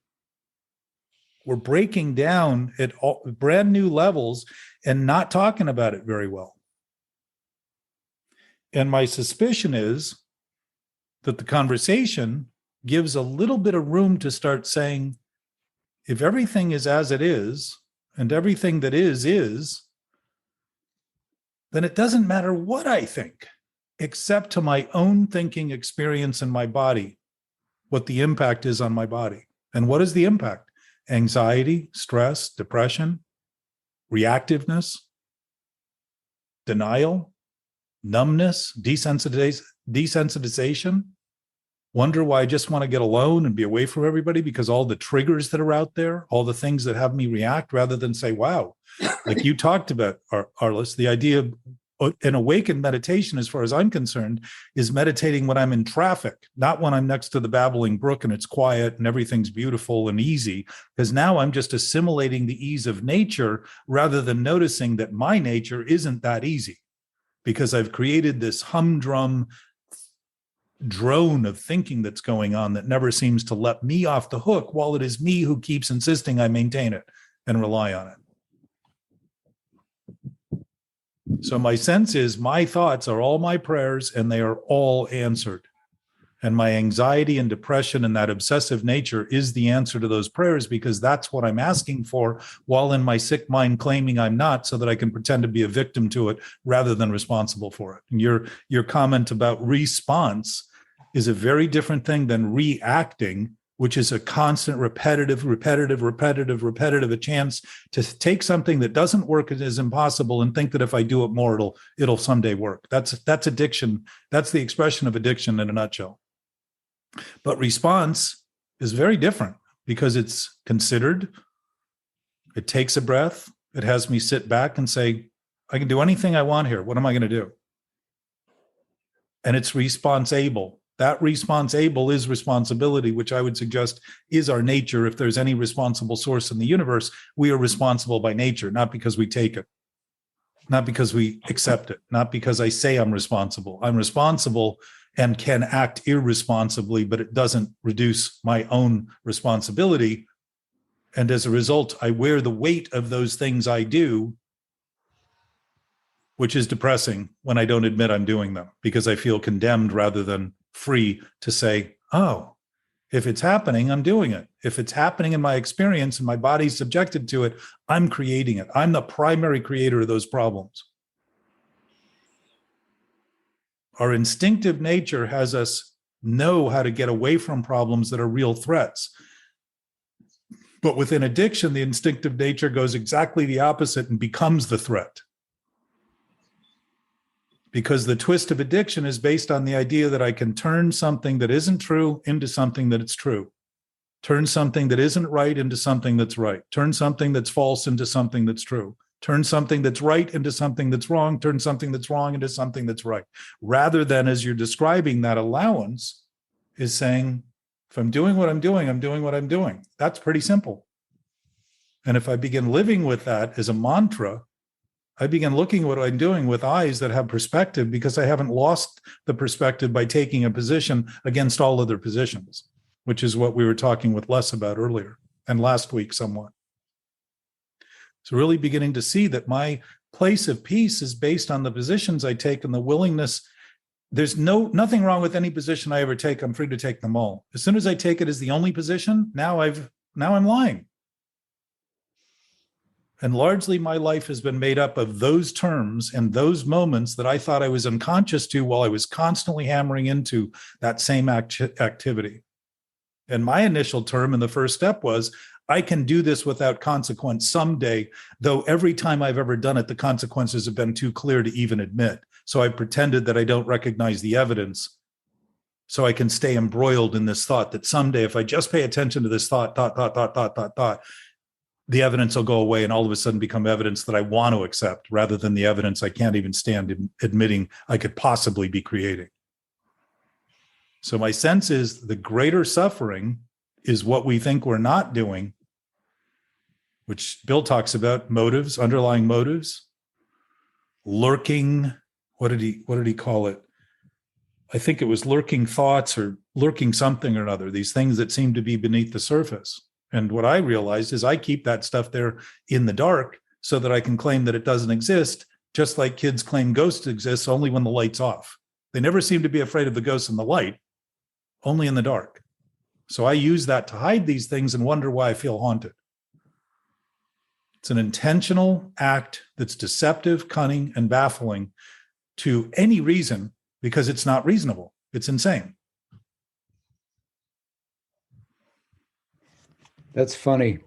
We're breaking down at brand new levels and not talking about it very well. And my suspicion is that the conversation gives a little bit of room to start saying, if everything is as it is, and everything that is, then it doesn't matter what I think, except to my own thinking experience in my body, what the impact is on my body. And what is the impact? Anxiety, stress, depression, reactiveness, denial, numbness, desensitization, wonder why I just want to get alone and be away from everybody because all the triggers that are out there, all the things that have me react, rather than say, wow, like you talked about, Arliss, the idea of an awakened meditation, as far as I'm concerned, is meditating when I'm in traffic, not when I'm next to the babbling brook and it's quiet and everything's beautiful and easy, because now I'm just assimilating the ease of nature rather than noticing that my nature isn't that easy, because I've created this humdrum drone of thinking that's going on that never seems to let me off the hook, while it is me who keeps insisting I maintain it and rely on it. So my sense is my thoughts are all my prayers and they are all answered. And my anxiety and depression and that obsessive nature is the answer to those prayers, because that's what I'm asking for, while in my sick mind claiming I'm not, so that I can pretend to be a victim to it rather than responsible for it. And your comment about response is a very different thing than reacting, which is a constant repetitive, a chance to take something that doesn't work and is impossible and think that if I do it more, it'll someday work. That's addiction. That's the expression of addiction in a nutshell. But response is very different, because it's considered, it takes a breath, it has me sit back and say, I can do anything I want here. What am I going to do? And it's responsible. That responsible is responsibility, which I would suggest is our nature. If there's any responsible source in the universe, we are responsible by nature, not because we take it, not because we accept it, not because I say I'm responsible. I'm responsible and can act irresponsibly, but it doesn't reduce my own responsibility. And as a result, I wear the weight of those things I do, which is depressing when I don't admit I'm doing them, because I feel condemned rather than free to say, oh, If it's happening, I'm doing it. If it's happening in my experience and my body's subjected to it, I'm creating it. I'm the primary creator of those problems. Our instinctive nature has us know how to get away from problems that are real threats. But within addiction, the instinctive nature goes exactly the opposite and becomes the threat. Because the twist of addiction is based on the idea that I can turn something that isn't true into something that it's true. Turn something that isn't right into something that's right. Turn something that's false into something that's true. Turn something that's right into something that's wrong. Turn something that's wrong into something that's right. Rather than, as you're describing, that allowance is saying, if I'm doing what I'm doing, I'm doing what I'm doing. That's pretty simple. And if I begin living with that as a mantra, I begin looking at what I'm doing with eyes that have perspective, because I haven't lost the perspective by taking a position against all other positions, which is what we were talking with Les about earlier and last week somewhat. So really beginning to see that my place of peace is based on the positions I take and the willingness. There's nothing wrong with any position I ever take. I'm free to take them all. As soon as I take it as the only position, now I'm lying. And largely my life has been made up of those terms and those moments that I thought I was unconscious to while I was constantly hammering into that same activity. And my initial term in the first step was, I can do this without consequence someday, though every time I've ever done it, the consequences have been too clear to even admit. So I pretended that I don't recognize the evidence so I can stay embroiled in this thought that someday, if I just pay attention to this thought, the evidence will go away and all of a sudden become evidence that I want to accept rather than the evidence I can't even stand in admitting I could possibly be creating. So my sense is the greater suffering is what we think we're not doing, which Bill talks about, motives, underlying motives, lurking. What did he call it? I think it was lurking thoughts or lurking something or another, these things that seem to be beneath the surface. And what I realized is I keep that stuff there in the dark so that I can claim that it doesn't exist, just like kids claim ghosts exist only when the light's off. They never seem to be afraid of the ghosts in the light, only in the dark. So I use that to hide these things and wonder why I feel haunted. It's an intentional act that's deceptive, cunning, and baffling to any reason because it's not reasonable. It's insane. That's funny.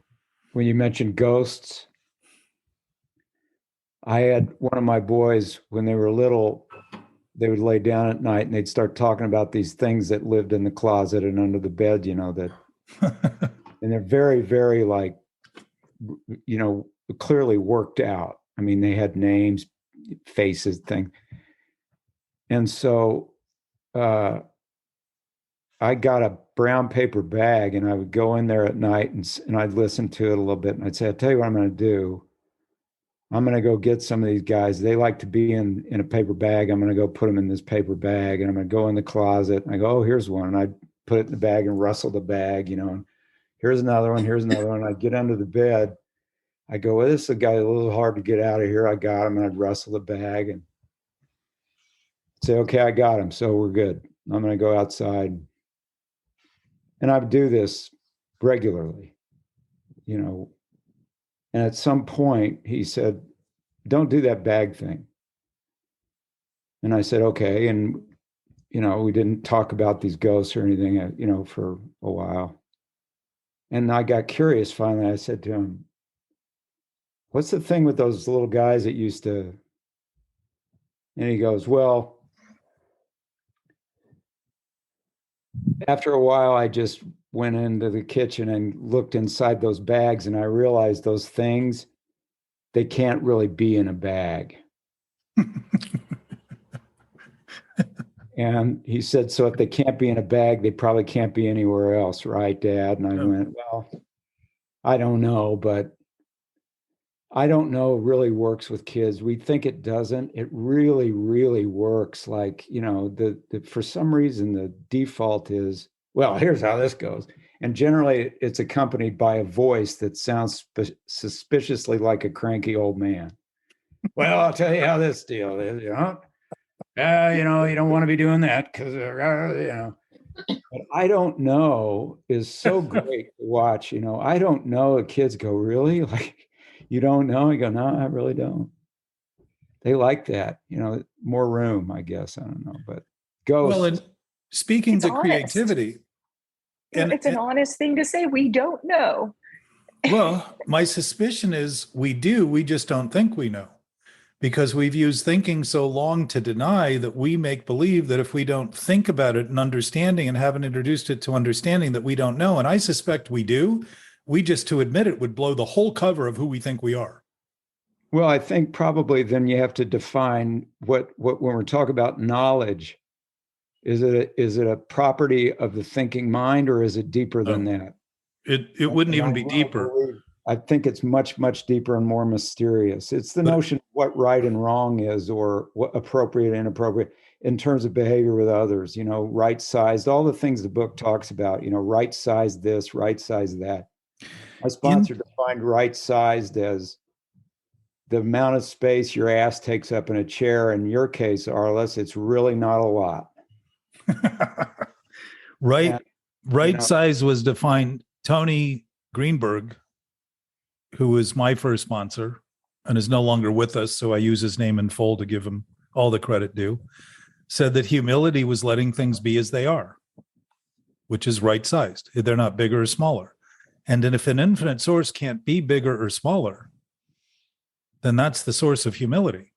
When you mentioned ghosts, I had one of my boys, when they were little, they would lay down at night and they'd start talking about these things that lived in the closet and under the bed, that, and they're very, very clearly worked out. I mean, they had names, faces, things. And so I got a brown paper bag and I would go in there at night and I'd listen to it a little bit. And I'd say, I'll tell you what I'm going to do. I'm going to go get some of these guys. They like to be in a paper bag. I'm going to go put them in this paper bag and I'm going to go in the closet. And I go, oh, here's one. And I'd put it in the bag and rustle the bag, and here's another one. Here's another one. I'd get under the bed. I go, well, this is a guy a little hard to get out of here. I got him. And I'd rustle the bag and say, okay, I got him. So we're good. I'm going to go outside. And I would do this regularly, And at some point he said, don't do that bag thing. And I said, okay. And, we didn't talk about these ghosts or anything, for a while. And I got curious finally. I said to him, what's the thing with those little guys that used to, and he goes, well, after a while, I just went into the kitchen and looked inside those bags and I realized those things, they can't really be in a bag. And he said, so if they can't be in a bag, they probably can't be anywhere else, right, Dad? And I went, well, I don't know, but I don't know really works with kids. We think it doesn't. It really, really works. Like, for some reason, the default is, well, here's how this goes. And generally, it's accompanied by a voice that sounds suspiciously like a cranky old man. Well, I'll tell you how this deal is, you don't want to be doing that because, But I don't know is so great to watch. I don't know. The kids go, really? Like, you don't know? You go, no, I really don't. They like that, more room, I guess. I don't know, but Well, ghosts. and speaking It's to honest. creativity, and It's an honest thing to say. We don't know. well, my suspicion is we do, we just don't think we know. Because we've used thinking so long to deny that we make believe that if we don't think about it and understanding and haven't introduced it to understanding that we don't know. And I suspect we do. We just to admit it would blow the whole cover of who we think we are. Well, I think probably then you have to define what when we're talking about knowledge, is it a property of the thinking mind, or is it deeper than that? It wouldn't And even I be really deeper. believe- I think it's much, much deeper and more mysterious. It's the But- notion of what right and wrong is, or what appropriate and inappropriate in terms of behavior with others, right sized, all the things the book talks about, right sized this, right sized that. My sponsor defined right sized as the amount of space your ass takes up in a chair. In your case, Arliss, it's really not a lot. Right, And, right size was defined. Tony Greenberg, who was my first sponsor and is no longer with us, so I use his name in full to give him all the credit due, said that humility was letting things be as they are, which is right sized. They're not bigger or smaller. And then if an infinite source can't be bigger or smaller, then that's the source of humility.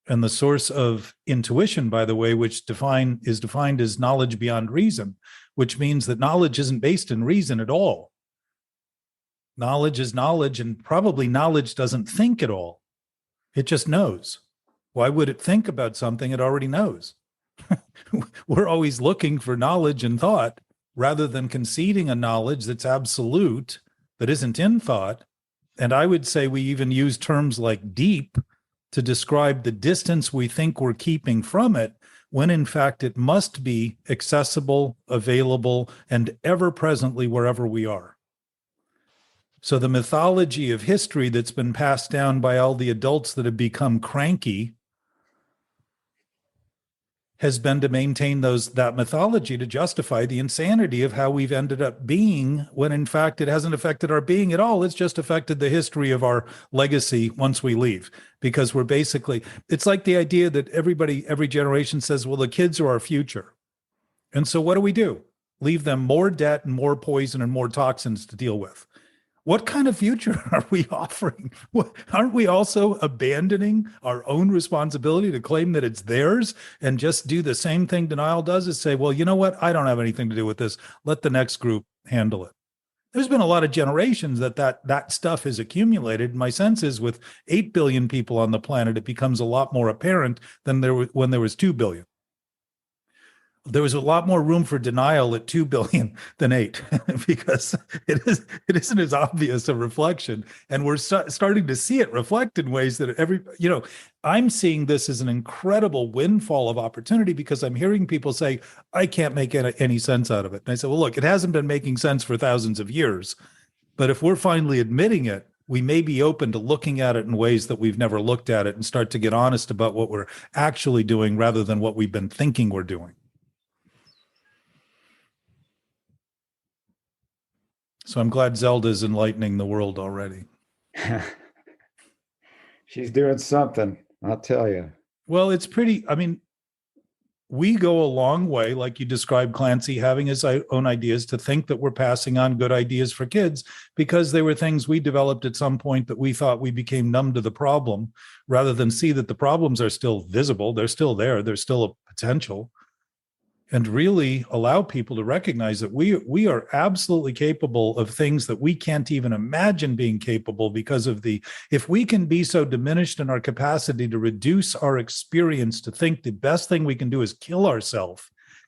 And the source of intuition, by the way, which is defined as knowledge beyond reason, which means that knowledge isn't based in reason at all. Knowledge is knowledge, and probably knowledge doesn't think at all. It just knows. Why would it think about something it already knows? We're always looking for knowledge and thought rather than conceding a knowledge that's absolute, that isn't in thought. And I would say we even use terms like deep to describe the distance we think we're keeping from it, when in fact it must be accessible, available, and ever presently wherever we are. So the mythology of history that's been passed down by all the adults that have become cranky has been to maintain that mythology to justify the insanity of how we've ended up being, when in fact it hasn't affected our being at all. It's just affected the history of our legacy once we leave, because we're basically, it's like the idea that every generation says, well, the kids are our future. And so what do? Leave them more debt and more poison and more toxins to deal with. What kind of future are we offering? Aren't we also abandoning our own responsibility to claim that it's theirs and just do the same thing denial does, is say, well, you know what? I don't have anything to do with this. Let the next group handle it. There's been a lot of generations that stuff has accumulated. My sense is with 8 billion people on the planet, it becomes a lot more apparent than when there was 2 billion. There was a lot more room for denial at 2 billion than 8, because it isn't as obvious a reflection. And we're starting to see it reflect in ways that I'm seeing this as an incredible windfall of opportunity, because I'm hearing people say, I can't make any sense out of it. And I said, well, look, it hasn't been making sense for thousands of years, but if we're finally admitting it, we may be open to looking at it in ways that we've never looked at it and start to get honest about what we're actually doing rather than what we've been thinking we're doing. So I'm glad Zelda's enlightening the world already. She's doing something, I'll tell you. Well, it's pretty, we go a long way, like you described Clancy, having his own ideas, to think that we're passing on good ideas for kids because they were things we developed at some point that we thought we became numb to the problem, rather than see that the problems are still visible. They're still there. There's still a potential. And really allow people to recognize that we are absolutely capable of things that we can't even imagine being capable, because of if we can be so diminished in our capacity to reduce our experience to think the best thing we can do is kill ourselves,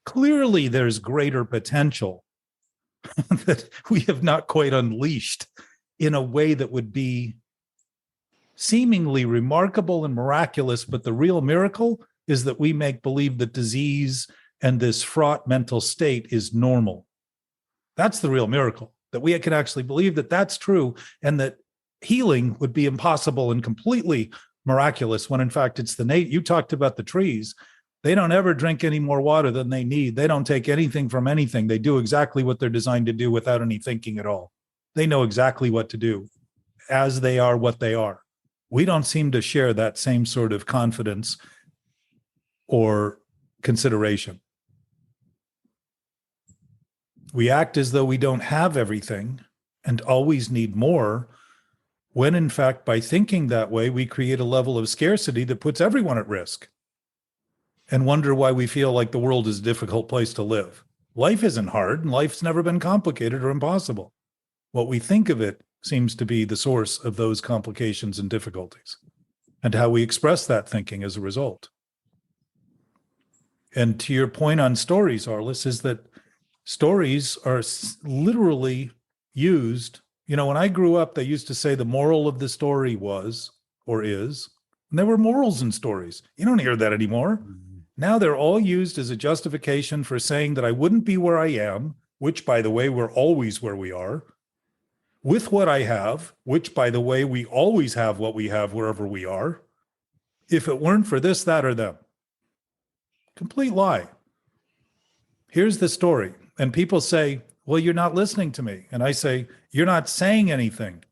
clearly there's greater potential that we have not quite unleashed in a way that would be seemingly remarkable and miraculous. But the real miracle is that we make believe that disease and this fraught mental state is normal. That's the real miracle, that we can actually believe that that's true, and that healing would be impossible and completely miraculous, when in fact it's you talked about the trees. They don't ever drink any more water than they need. They don't take anything from anything. They do exactly what they're designed to do without any thinking at all. They know exactly what to do as they are what they are. We don't seem to share that same sort of confidence or consideration. We act as though we don't have everything and always need more, when in fact, by thinking that way, we create a level of scarcity that puts everyone at risk, and wonder why we feel like the world is a difficult place to live. Life isn't hard, and life's never been complicated or impossible. What we think of it seems to be the source of those complications and difficulties, and how we express that thinking as a result. And to your point on stories, Arliss, is that stories are literally used. You know, when I grew up, they used to say the moral of the story was, or is, and there were morals in stories. You don't hear that anymore. Now they're all used as a justification for saying that I wouldn't be where I am, which, by the way, we're always where we are, with what I have, which, by the way, we always have what we have wherever we are, if it weren't for this, that, or them. Complete lie. Here's the story. And people say, well, you're not listening to me. And I say, you're not saying anything.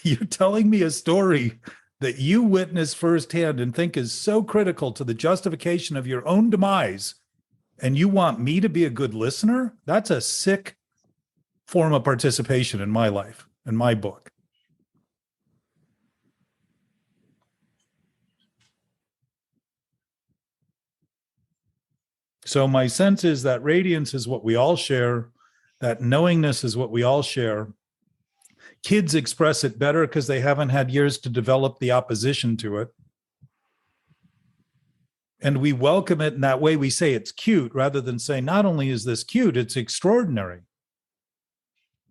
You're telling me a story that you witness firsthand and think is so critical to the justification of your own demise, and you want me to be a good listener? That's a sick form of participation in my life, in my book. So my sense is that radiance is what we all share, that knowingness is what we all share. Kids express it better because they haven't had years to develop the opposition to it. And we welcome it in that way. We say it's cute rather than say, not only is this cute, it's extraordinary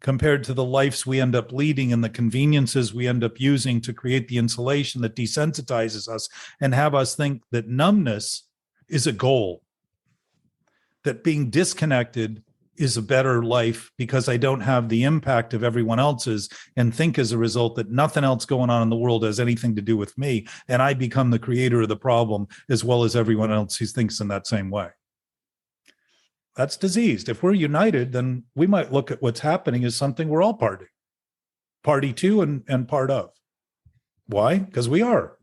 compared to the lives we end up leading and the conveniences we end up using to create the insulation that desensitizes us and have us think that numbness is a goal, that being disconnected is a better life because I don't have the impact of everyone else's, and think as a result that nothing else going on in the world has anything to do with me, and I become the creator of the problem as well as everyone else who thinks in that same way. That's diseased. If we're united, then we might look at what's happening as something we're all party to and part of. Why? Because we are.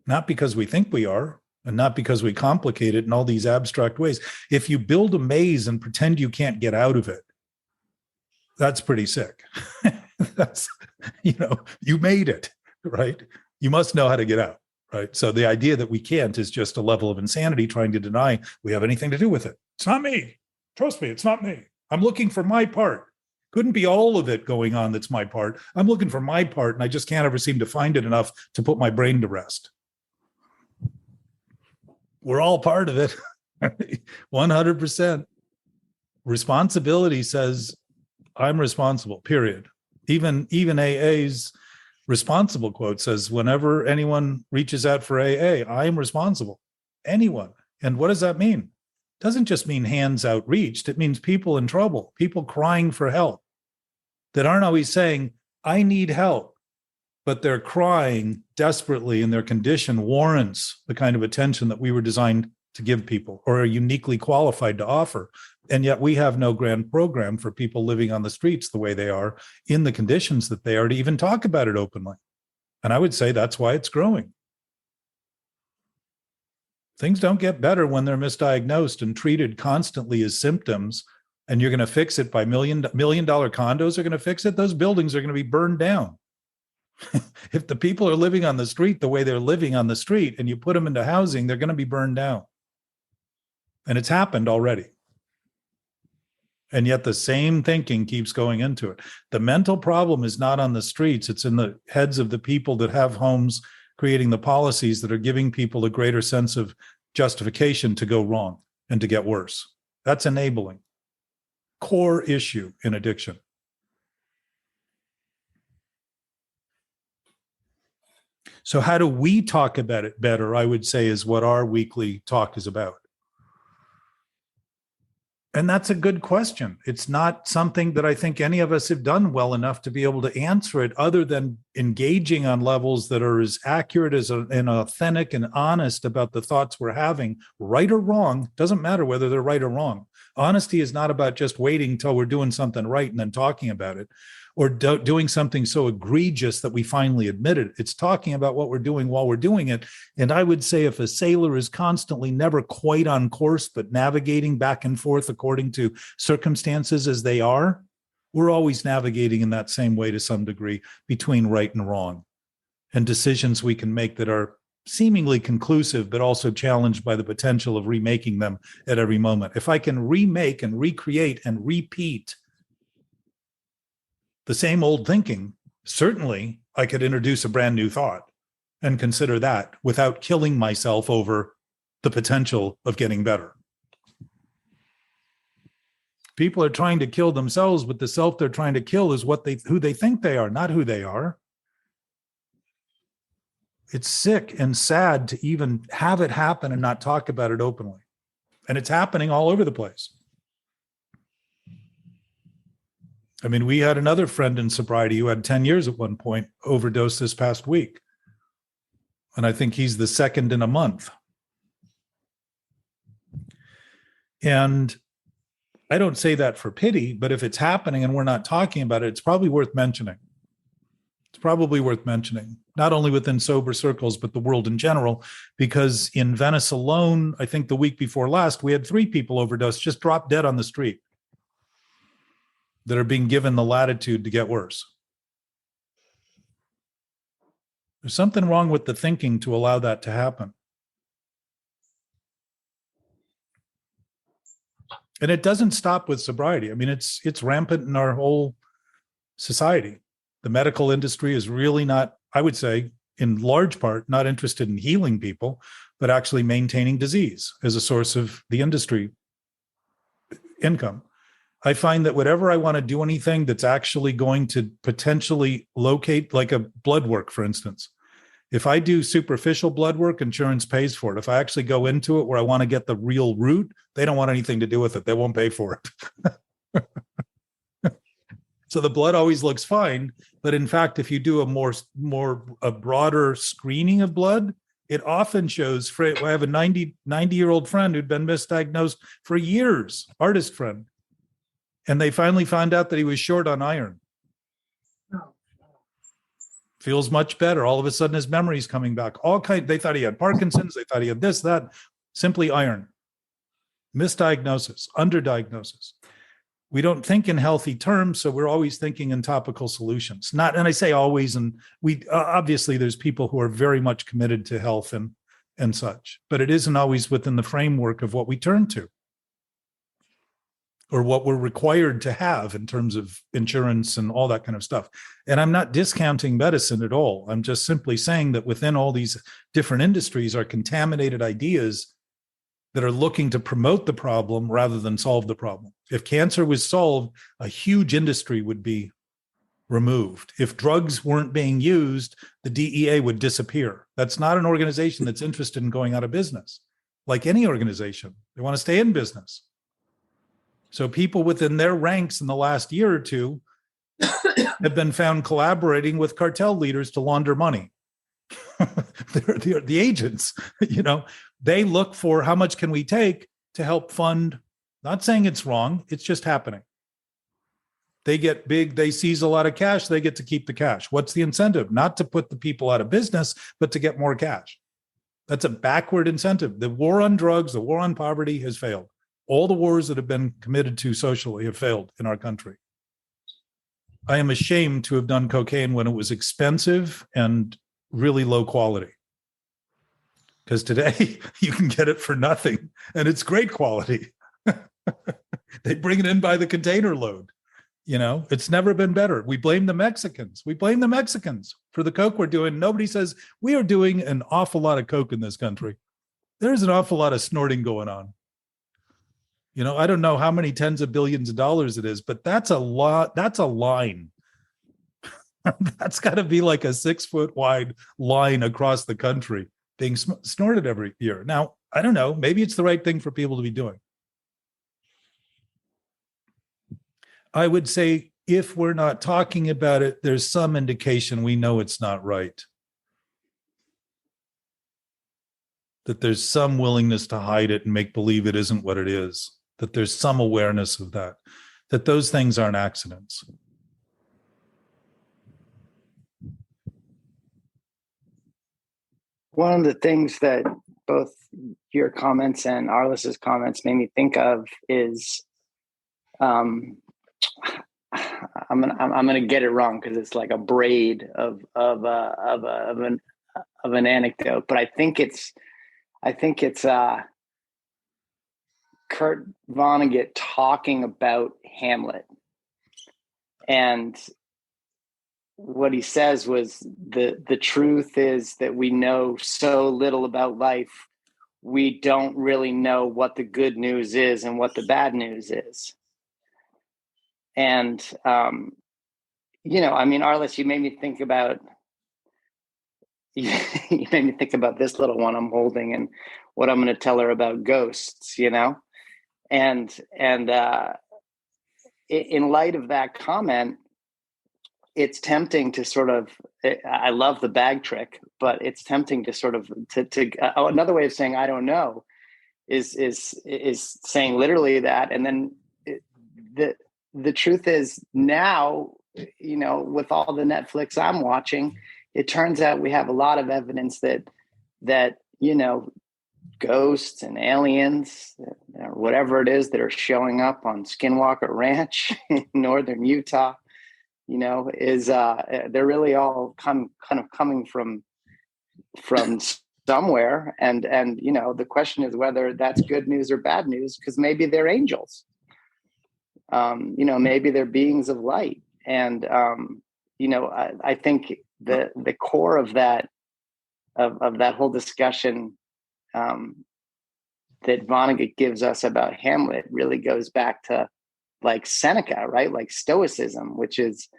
Not because we think we are, and not because we complicate it in all these abstract ways. If you build a maze and pretend you can't get out of it, that's pretty sick. That's, you made it, right? You must know how to get out, right? So the idea that we can't is just a level of insanity trying to deny we have anything to do with it. It's not me. Trust me, it's not me. I'm looking for my part. Couldn't be all of it going on that's my part. I'm looking for my part, and I just can't ever seem to find it enough to put my brain to rest. We're all part of it. 100%. Responsibility says I'm responsible, period. Even AA's responsible quote says, whenever anyone reaches out for AA, I am responsible. Anyone. And what does that mean? It doesn't just mean hands outreached. It means people in trouble, people crying for help that aren't always saying, I need help, but they're crying desperately, and their condition warrants the kind of attention that we were designed to give people or are uniquely qualified to offer. And yet we have no grand program for people living on the streets the way they are, in the conditions that they are, to even talk about it openly. And I would say that's why it's growing. Things don't get better when they're misdiagnosed and treated constantly as symptoms, and you're going to fix it by $1 million condos are going to fix it. Those buildings are going to be burned down. If the people are living on the street the way they're living on the street and you put them into housing, they're going to be burned down. And it's happened already. And yet the same thinking keeps going into it. The mental problem is not on the streets. It's in the heads of the people that have homes, creating the policies that are giving people a greater sense of justification to go wrong and to get worse. That's enabling. Core issue in addiction. So how do we talk about it better, I would say, is what our weekly talk is about. And that's a good question. It's not something that I think any of us have done well enough to be able to answer it, other than engaging on levels that are as accurate as and authentic and honest about the thoughts we're having, right or wrong. Doesn't matter whether they're right or wrong. Honesty is not about just waiting till we're doing something right and then talking about it, or doing something so egregious that we finally admit it. It's talking about what we're doing while we're doing it. And I would say if a sailor is constantly never quite on course, but navigating back and forth according to circumstances as they are, we're always navigating in that same way to some degree between right and wrong, and decisions we can make that are seemingly conclusive, but also challenged by the potential of remaking them at every moment. If I can remake and recreate and repeat the same old thinking, certainly I could introduce a brand new thought and consider that without killing myself over the potential of getting better. People are trying to kill themselves, but the self they're trying to kill is who they think they are, not who they are. It's sick and sad to even have it happen and not talk about it openly. And it's happening all over the place. I mean, we had another friend in sobriety who had 10 years at one point, overdosed this past week. And I think he's the second in a month. And I don't say that for pity, but if it's happening and we're not talking about it, it's probably worth mentioning. It's probably worth mentioning, not only within sober circles, but the world in general, because in Venice alone, I think the week before last, we had 3 people overdose, just drop dead on the street, that are being given the latitude to get worse. There's something wrong with the thinking to allow that to happen. And it doesn't stop with sobriety. I mean, it's rampant in our whole society. The medical industry is really not, I would say, in large part, not interested in healing people, but actually maintaining disease as a source of the industry income. I find that whenever I want to do anything that's actually going to potentially locate, like a blood work, for instance, if I do superficial blood work, insurance pays for it. If I actually go into it where I want to get the real root, they don't want anything to do with it. They won't pay for it. So the blood always looks fine. But in fact, if you do a broader screening of blood, it often shows, I have a 90-year-old friend who'd been misdiagnosed for years, artist friend. And they finally found out that he was short on iron. Feels much better. All of a sudden, his memory's coming back. They thought he had Parkinson's. They thought he had this, that. Simply iron. Misdiagnosis, underdiagnosis. We don't think in healthy terms, so we're always thinking in topical solutions. And I say always, and we obviously there's people who are very much committed to health and such, but it isn't always within the framework of what we turn to, or what we're required to have in terms of insurance and all that kind of stuff. And I'm not discounting medicine at all. I'm just simply saying that within all these different industries are contaminated ideas that are looking to promote the problem rather than solve the problem. If cancer was solved, a huge industry would be removed. If drugs weren't being used, the DEA would disappear. That's not an organization that's interested in going out of business. Like any organization, they want to stay in business. So people within their ranks in the last year or two have been found collaborating with cartel leaders to launder money. they're the agents, they look for how much can we take to help fund, not saying it's wrong, it's just happening. They get big, they seize a lot of cash, they get to keep the cash. What's the incentive? Not to put the people out of business, but to get more cash. That's a backward incentive. The war on drugs, the war on poverty has failed. All the wars that have been committed to socially have failed in our country. I am ashamed to have done cocaine when it was expensive and really low quality. Because today you can get it for nothing and it's great quality. They bring it in by the container load. It's never been better. We blame the Mexicans. We blame the Mexicans for the coke we're doing. Nobody says we are doing an awful lot of coke in this country. There's an awful lot of snorting going on. I don't know how many tens of billions of dollars it is, but that's a lot. That's a line. That's got to be like a 6-foot wide line across the country being snorted every year. Now, I don't know. Maybe it's the right thing for people to be doing. I would say if we're not talking about it, there's some indication we know it's not right. That there's some willingness to hide it and make believe it isn't what it is. That there's some awareness of that. That those things aren't accidents. One of the things that both your comments and Arliss's comments made me think of is, I'm gonna get it wrong because it's like a braid of an anecdote, but I think it's Kurt Vonnegut talking about Hamlet, and what he says was the truth is that we know so little about life, we don't really know what the good news is and what the bad news is. And Arliss, you made me think about this little one I'm holding and what I'm going to tell her about ghosts, and in light of that comment, it's tempting to sort of, I love the bag trick, but it's tempting to sort of, another way of saying, I don't know, is saying literally that. And then the truth is now, with all the Netflix I'm watching, it turns out we have a lot of evidence that ghosts and aliens, or whatever it is that are showing up on Skinwalker Ranch in northern Utah, they're really all kind of coming from somewhere. And the question is whether that's good news or bad news, because maybe they're angels. Maybe they're beings of light. And, I think the core of that whole discussion that Vonnegut gives us about Hamlet really goes back to like Seneca, right? Like Stoicism, which is,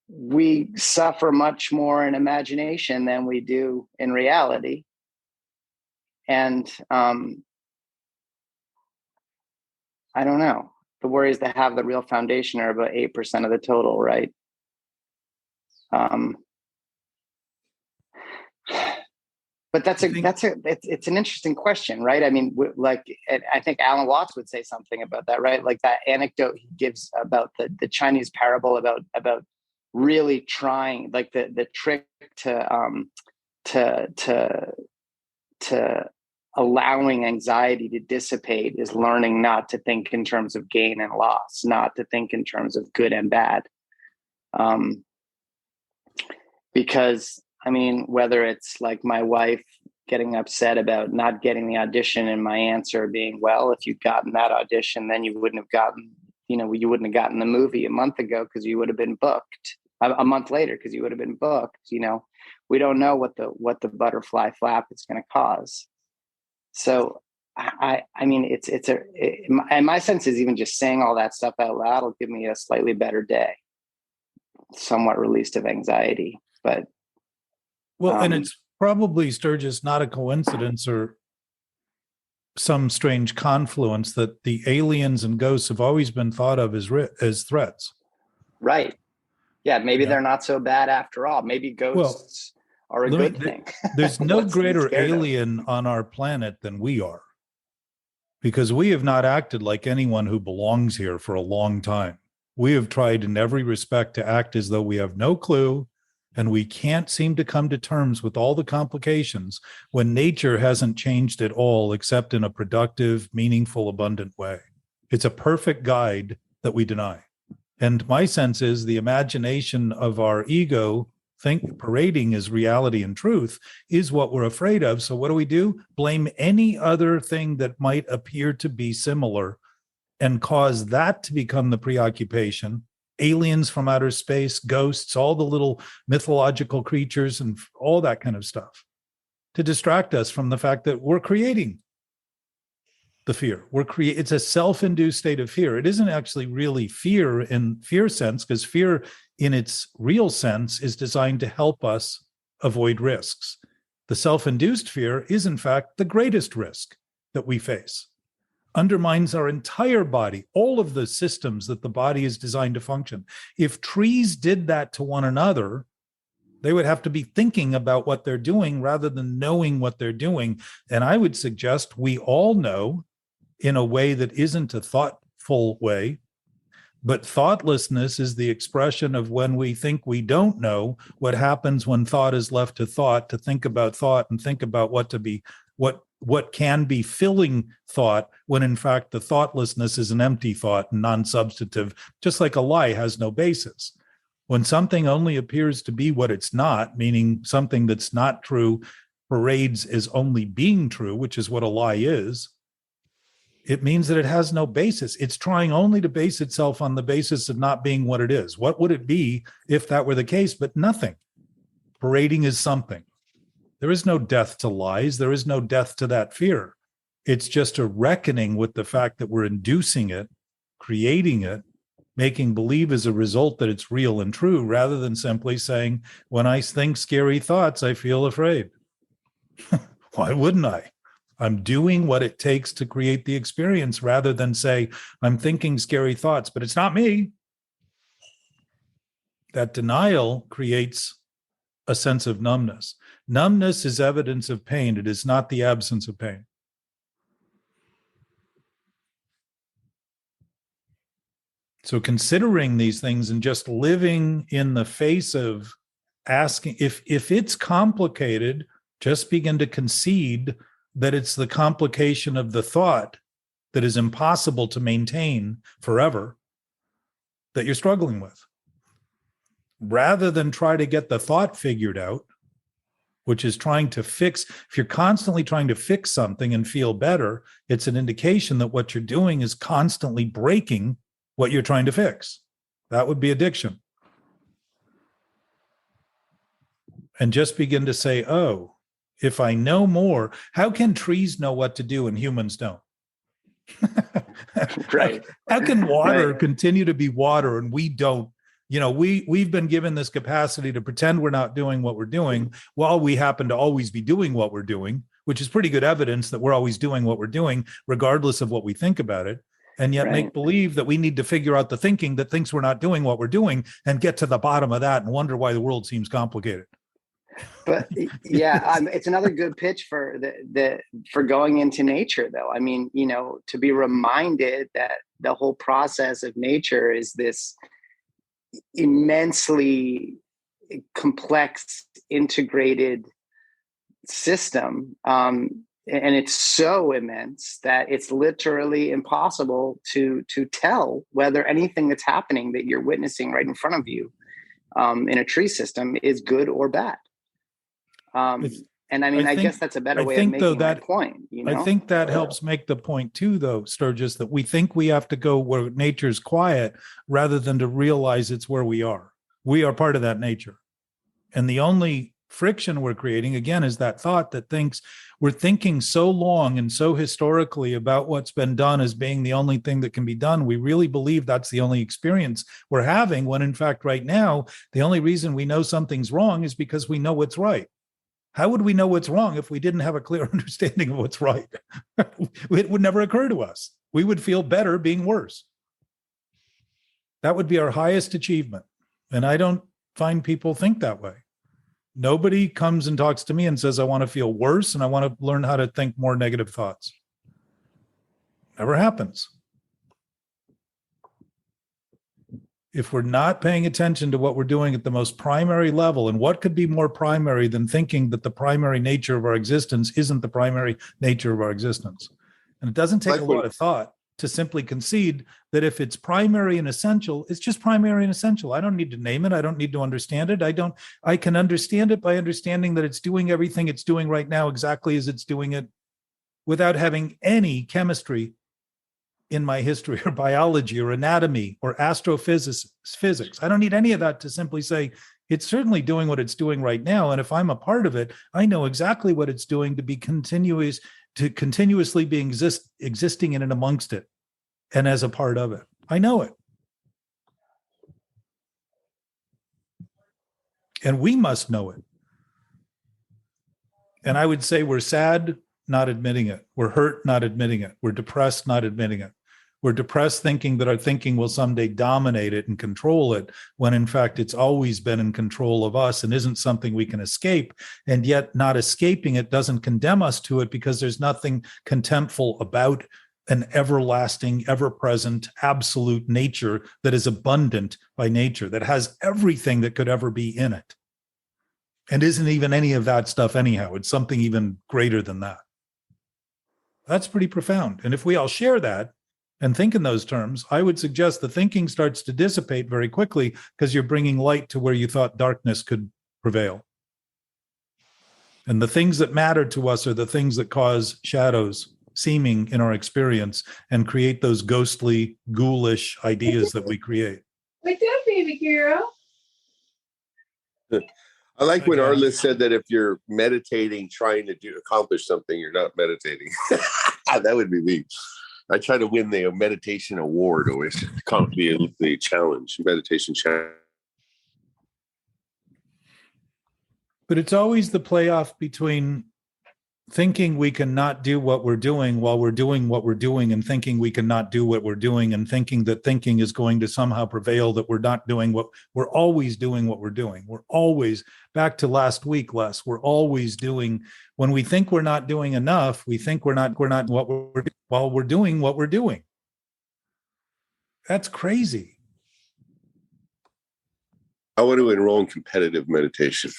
we suffer much more in imagination than we do in reality. And I don't know. The worries that have the real foundation are about 8% of the total, right? But it's an interesting question, right? I mean, I think Alan Watts would say something about that, right? Like that anecdote he gives about the Chinese parable about really trying, like the trick to allowing anxiety to dissipate is learning not to think in terms of gain and loss, not to think in terms of good and bad. Because I mean, whether it's like my wife getting upset about not getting the audition and my answer being, well, if you'd gotten that audition, then you wouldn't have gotten the movie a month ago because you would have been booked a month later because you would have been booked. We don't know what the butterfly flap is going to cause. So I mean, and my sense is even just saying all that stuff out loud will give me a slightly better day, somewhat released of anxiety, but. Well, and it's probably, Sturgis, not a coincidence or some strange confluence that the aliens and ghosts have always been thought of as threats. Right. Yeah, maybe they're not so bad after all. Maybe ghosts are a good thing. There's no greater alien on our planet than we are, because we have not acted like anyone who belongs here for a long time. We have tried in every respect to act as though we have no clue, and we can't seem to come to terms with all the complications when nature hasn't changed at all except in a productive, meaningful, abundant way. It's a perfect guide that we deny. And my sense is the imagination of our ego parading as reality and truth is what we're afraid of. So what do? Blame any other thing that might appear to be similar and cause that to become the preoccupation. Aliens from outer space, ghosts, all the little mythological creatures and all that kind of stuff to distract us from the fact that we're creating the fear. It's a self-induced state of fear. It isn't actually really fear in fear sense, because fear in its real sense is designed to help us avoid risks. The self-induced fear is in fact the greatest risk that we face. undermines our entire body, all of the systems that the body is designed to function. If trees did that to one another, they would have to be thinking about what they're doing rather than knowing what they're doing. And I would suggest we all know in a way that isn't a thoughtful way, but thoughtlessness is the expression of when we think we don't know what happens when thought is left to thought, to think about thought and think about what can be filling thought, when in fact the thoughtlessness is an empty thought and non-substantive, just like a lie has no basis. When something only appears to be what it's not, meaning something that's not true parades as only being true, which is what a lie is, it means that it has no basis. It's trying only to base itself on the basis of not being what it is. What would it be if that were the case? But nothing. Parading is something. There is no death to lies. There is no death to that fear. It's just a reckoning with the fact that we're inducing it, creating it, making believe as a result that it's real and true, rather than simply saying, when I think scary thoughts, I feel afraid. Why wouldn't I? I'm doing what it takes to create the experience, rather than say, I'm thinking scary thoughts, but it's not me. That denial creates a sense of numbness. Numbness is evidence of pain. It is not the absence of pain. So considering these things and just living in the face of asking, if it's complicated, just begin to concede that it's the complication of the thought that is impossible to maintain forever that you're struggling with. Rather than try to get the thought figured out, which is trying to fix, if you're constantly trying to fix something and feel better, it's an indication that what you're doing is constantly breaking what you're trying to fix. That would be addiction. And just begin to say, oh, if I know more, how can trees know what to do and humans don't? Right. How can water Right. continue to be water and we don't? You know, we've been given this capacity to pretend we're not doing what we're doing while we happen to always be doing what we're doing, which is pretty good evidence that we're always doing what we're doing, regardless of what we think about it. And yet Right. make believe that we need to figure out the thinking that thinks we're not doing what we're doing and get to the bottom of that and wonder why the world seems complicated. But yeah, it's another good pitch for for going into nature, though. I mean, you know, to be reminded that the whole process of nature is this immensely complex, integrated system, and it's so immense that it's literally impossible to tell whether anything that's happening that you're witnessing right in front of you in a tree system is good or bad. And I mean, I guess that's a better way of making that point. You know? I think that helps make the point too, though, Sturgis, that we think we have to go where nature's quiet rather than to realize it's where we are. We are part of that nature. And the only friction we're creating, again, is that thought that thinks we're thinking so long and so historically about what's been done as being the only thing that can be done. We really believe that's the only experience we're having, when in fact, right now, the only reason we know something's wrong is because we know what's right. How would we know what's wrong if we didn't have a clear understanding of what's right? It would never occur to us. We would feel better being worse. That would be our highest achievement. And I don't find people think that way. Nobody comes and talks to me and says, I want to feel worse and I want to learn how to think more negative thoughts. Never happens. If we're not paying attention to what we're doing at the most primary level, and what could be more primary than thinking that the primary nature of our existence isn't the primary nature of our existence? And it doesn't take a lot of thought to simply concede that if it's primary and essential, it's just primary and essential. I don't need to name it. I don't need to understand it. I can understand it by understanding that it's doing everything it's doing right now exactly as it's doing it, without having any chemistry in my history or biology or anatomy or astrophysics. I don't need any of that to simply say it's certainly doing what it's doing right now. And if I'm a part of it, I know exactly what it's doing to be continuous, to continuously be existing in and amongst it and as a part of it. I know it. And we must know it. And I would say we're sad not admitting it. We're hurt, not admitting it. We're depressed, not admitting it. We're depressed thinking that our thinking will someday dominate it and control it, when in fact it's always been in control of us and isn't something we can escape. And yet not escaping it doesn't condemn us to it, because there's nothing contemptful about an everlasting, ever-present, absolute nature that is abundant by nature, that has everything that could ever be in it. And isn't even any of that stuff anyhow. It's something even greater than that. That's pretty profound. And if we all share that and think in those terms, I would suggest the thinking starts to dissipate very quickly, because you're bringing light to where you thought darkness could prevail. And the things that matter to us are the things that cause shadows seeming in our experience and create those ghostly, ghoulish ideas that we create. Wake up, baby girl. I like when Arliss said that if you're meditating, trying to accomplish something, you're not meditating. That would be me. I try to win the meditation award always. Can't be the challenge, meditation challenge. But it's always the playoff between thinking we cannot do what we're doing while we're doing what we're doing, and thinking we cannot do what we're doing, and thinking that thinking is going to somehow prevail, that we're not doing what we're always doing what we're doing. We're always, back to last week, Les, we're always doing, when we think we're not doing enough, we think we're not what we're, while we're doing what we're doing. That's crazy. I want to enroll in competitive meditation.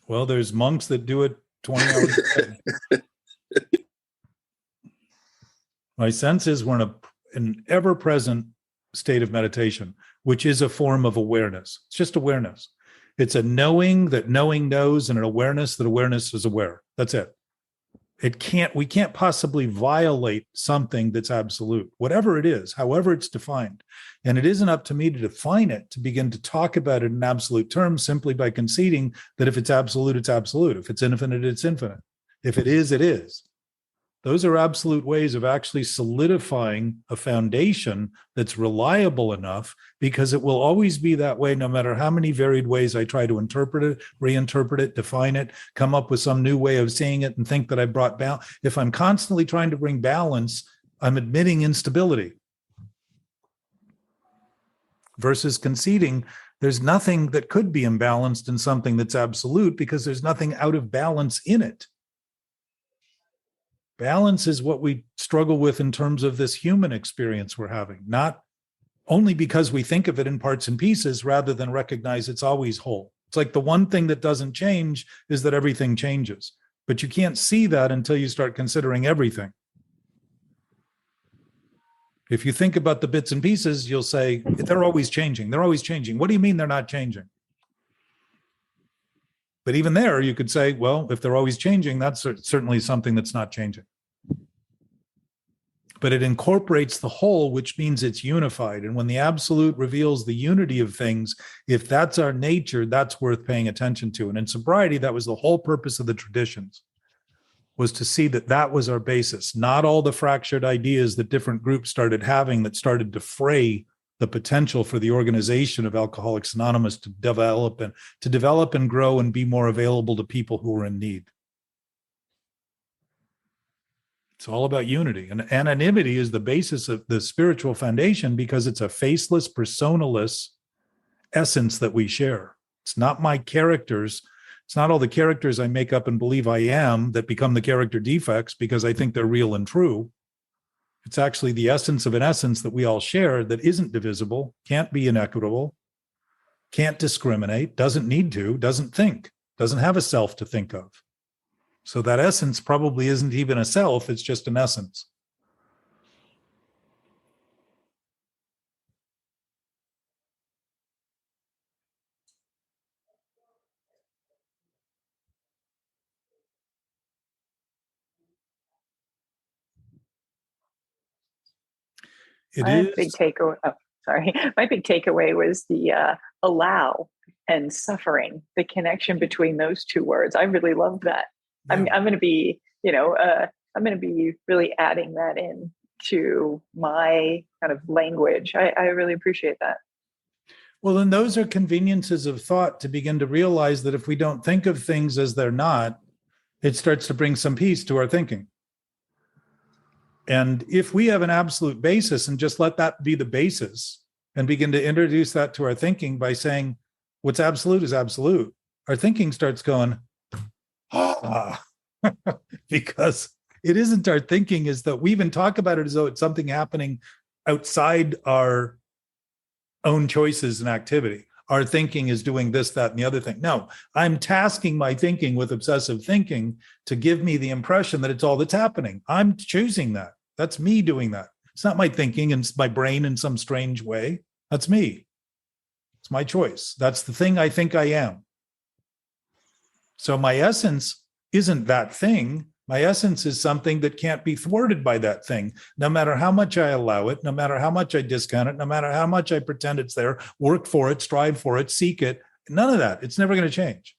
Well, there's monks that do it 20 hours a day. My sense is we're in an ever-present state of meditation, which is a form of awareness. It's just awareness. It's a knowing that knowing knows, and an awareness that awareness is aware. That's it. We can't possibly violate something that's absolute, whatever it is, however it's defined. And it isn't up to me to define it, to begin to talk about it in absolute terms, simply by conceding that if it's absolute, it's absolute. If it's infinite, it's infinite. If it is, it is. Those are absolute ways of actually solidifying a foundation that's reliable enough, because it will always be that way, no matter how many varied ways I try to interpret it, reinterpret it, define it, come up with some new way of seeing it, and think that I brought balance. If I'm constantly trying to bring balance, I'm admitting instability. Versus conceding there's nothing that could be imbalanced in something that's absolute, because there's nothing out of balance in it. Balance is what we struggle with in terms of this human experience we're having, not only because we think of it in parts and pieces rather than recognize it's always whole. It's like the one thing that doesn't change is that everything changes, but you can't see that until you start considering everything. If you think about the bits and pieces, you'll say, they're always changing. They're always changing. What do you mean they're not changing? But even there, you could say, well, if they're always changing, that's certainly something that's not changing. But it incorporates the whole, which means it's unified. And when the absolute reveals the unity of things, if that's our nature, that's worth paying attention to. And in sobriety, that was the whole purpose of the traditions, was to see that that was our basis, not all the fractured ideas that different groups started having that started to fray the potential for the organization of Alcoholics Anonymous to develop and grow and be more available to people who are in need. It's all about unity. And anonymity is the basis of the spiritual foundation, because it's a faceless, personaless essence that we share. It's not my characters. It's not all the characters I make up and believe I am that become the character defects because I think they're real and true. It's actually the essence of an essence that we all share that isn't divisible, can't be inequitable, can't discriminate, doesn't need to, doesn't think, doesn't have a self to think of. So that essence probably isn't even a self, it's just an essence. My big takeaway. Oh, sorry. My big takeaway was the allow and suffering. The connection between those two words. I really love that. Yeah. I'm going to be, I'm going to be really adding that in to my kind of language. I really appreciate that. Well, then those are conveniences of thought to begin to realize that if we don't think of things as they're not, it starts to bring some peace to our thinking. And if we have an absolute basis and just let that be the basis and begin to introduce that to our thinking by saying what's absolute is absolute, our thinking starts going, ah, because it isn't our thinking, is that we even talk about it as though it's something happening outside our own choices and activity. Our thinking is doing this, that, and the other thing. No, I'm tasking my thinking with obsessive thinking to give me the impression that it's all that's happening. I'm choosing that. That's me doing that. It's not my thinking and my brain in some strange way. That's me. It's my choice. That's the thing I think I am. So my essence isn't that thing. My essence is something that can't be thwarted by that thing, no matter how much I allow it, no matter how much I discount it, no matter how much I pretend it's there, work for it, strive for it, seek it. None of that. It's never going to change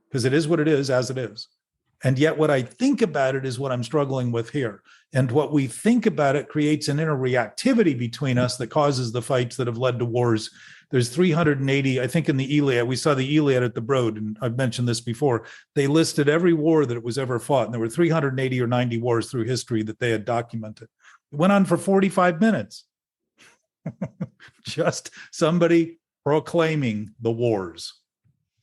because it is what it is as it is. And yet what I think about it is what I'm struggling with here. And what we think about it creates an inner reactivity between us that causes the fights that have led to wars. There's 380, I think in the Iliad, we saw the Iliad at the Broad, and I've mentioned this before. They listed every war that it was ever fought, and there were 380 or 90 wars through history that they had documented. It went on for 45 minutes. Just somebody proclaiming the wars.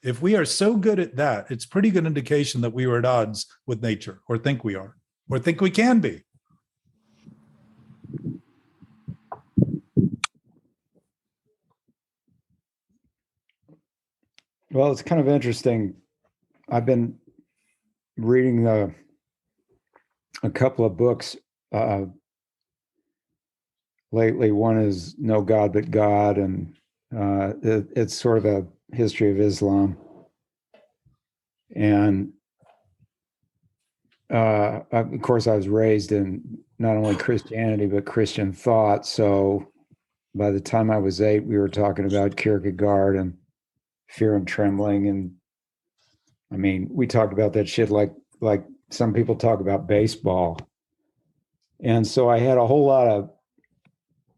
If we are so good at that, it's pretty good indication that we are at odds with nature, or think we are, or think we can be. Well, it's kind of interesting. I've been reading a couple of books lately. One is No God But God, and it's sort of a history of Islam. And of course, I was raised in not only Christianity, but Christian thought. So by the time I was 8, we were talking about Kierkegaard and Fear and Trembling. And I mean, we talked about that shit like some people talk about baseball. And so I had a whole lot of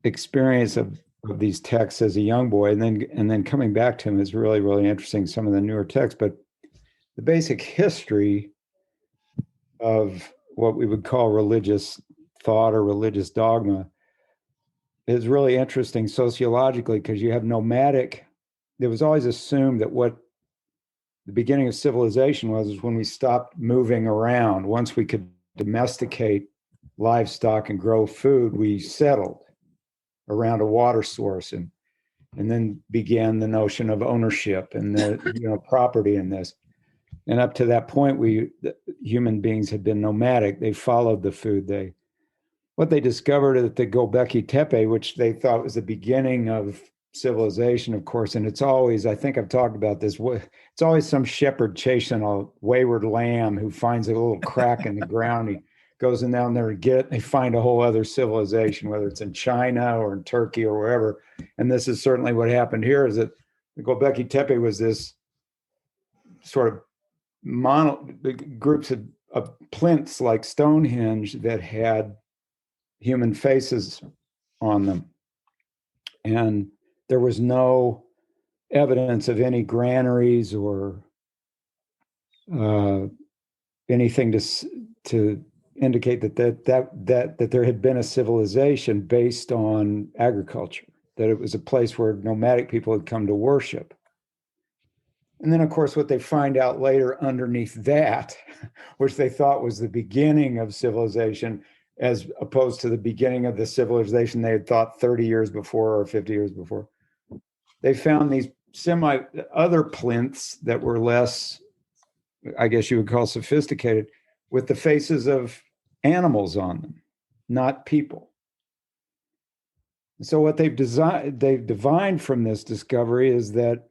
experience of these texts as a young boy, and then coming back to them is really, really interesting, some of the newer texts. But the basic history of what we would call religious thought or religious dogma is really interesting sociologically, because you have nomadic. It was always assumed that what the beginning of civilization was when we stopped moving around. Once we could domesticate livestock and grow food, we settled around a water source, and then began the notion of ownership and the property in this. And up to that point, human beings had been nomadic. They followed the food. What they discovered at the Göbekli Tepe, which they thought was the beginning of civilization, of course, and it's always, I think I've talked about this, it's always some shepherd chasing a wayward lamb who finds a little crack in the ground. He goes in down there and they find a whole other civilization, whether it's in China or in Turkey or wherever. And this is certainly what happened here, is that the Göbekli Tepe was this sort of groups of plinths like Stonehenge that had human faces on them. And there was no evidence of any granaries or anything to indicate that there had been a civilization based on agriculture, that it was a place where nomadic people had come to worship. And then, of course, what they find out later underneath that, which they thought was the beginning of civilization, as opposed to the beginning of the civilization they had thought 30 years before or 50 years before, they found these other plinths that were less, I guess you would call sophisticated, with the faces of animals on them, not people. So what they've divined from this discovery is that,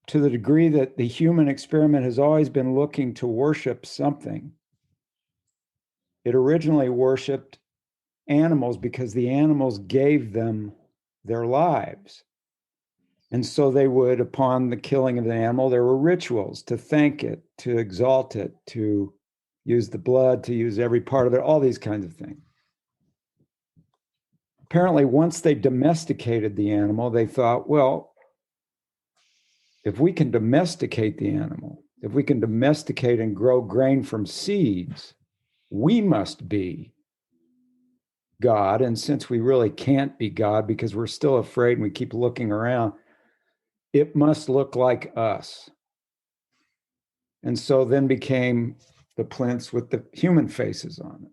to the degree that the human experiment has always been looking to worship something, it originally worshiped animals because the animals gave them their lives. And so they would, upon the killing of the animal, there were rituals to thank it, to exalt it, to use the blood, to use every part of it, all these kinds of things. apparently once they domesticated the animal, they thought, well, if we can domesticate the animal, if we can domesticate and grow grain from seeds, we must be God. And since we really can't be God because we're still afraid and we keep looking around, it must look like us. And so then became the plinths with the human faces on it.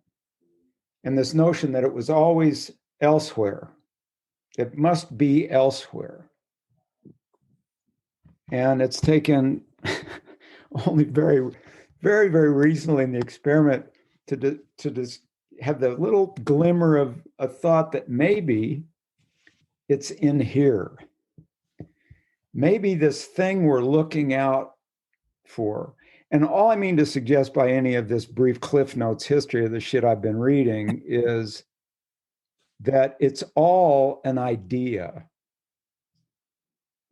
And this notion that it was always elsewhere, it must be elsewhere. And it's taken only very, very, very recently in the experiment to just have the little glimmer of a thought that maybe it's in here. Maybe this thing we're looking out for. And all I mean to suggest by any of this brief Cliff Notes history of the shit I've been reading is that it's all an idea,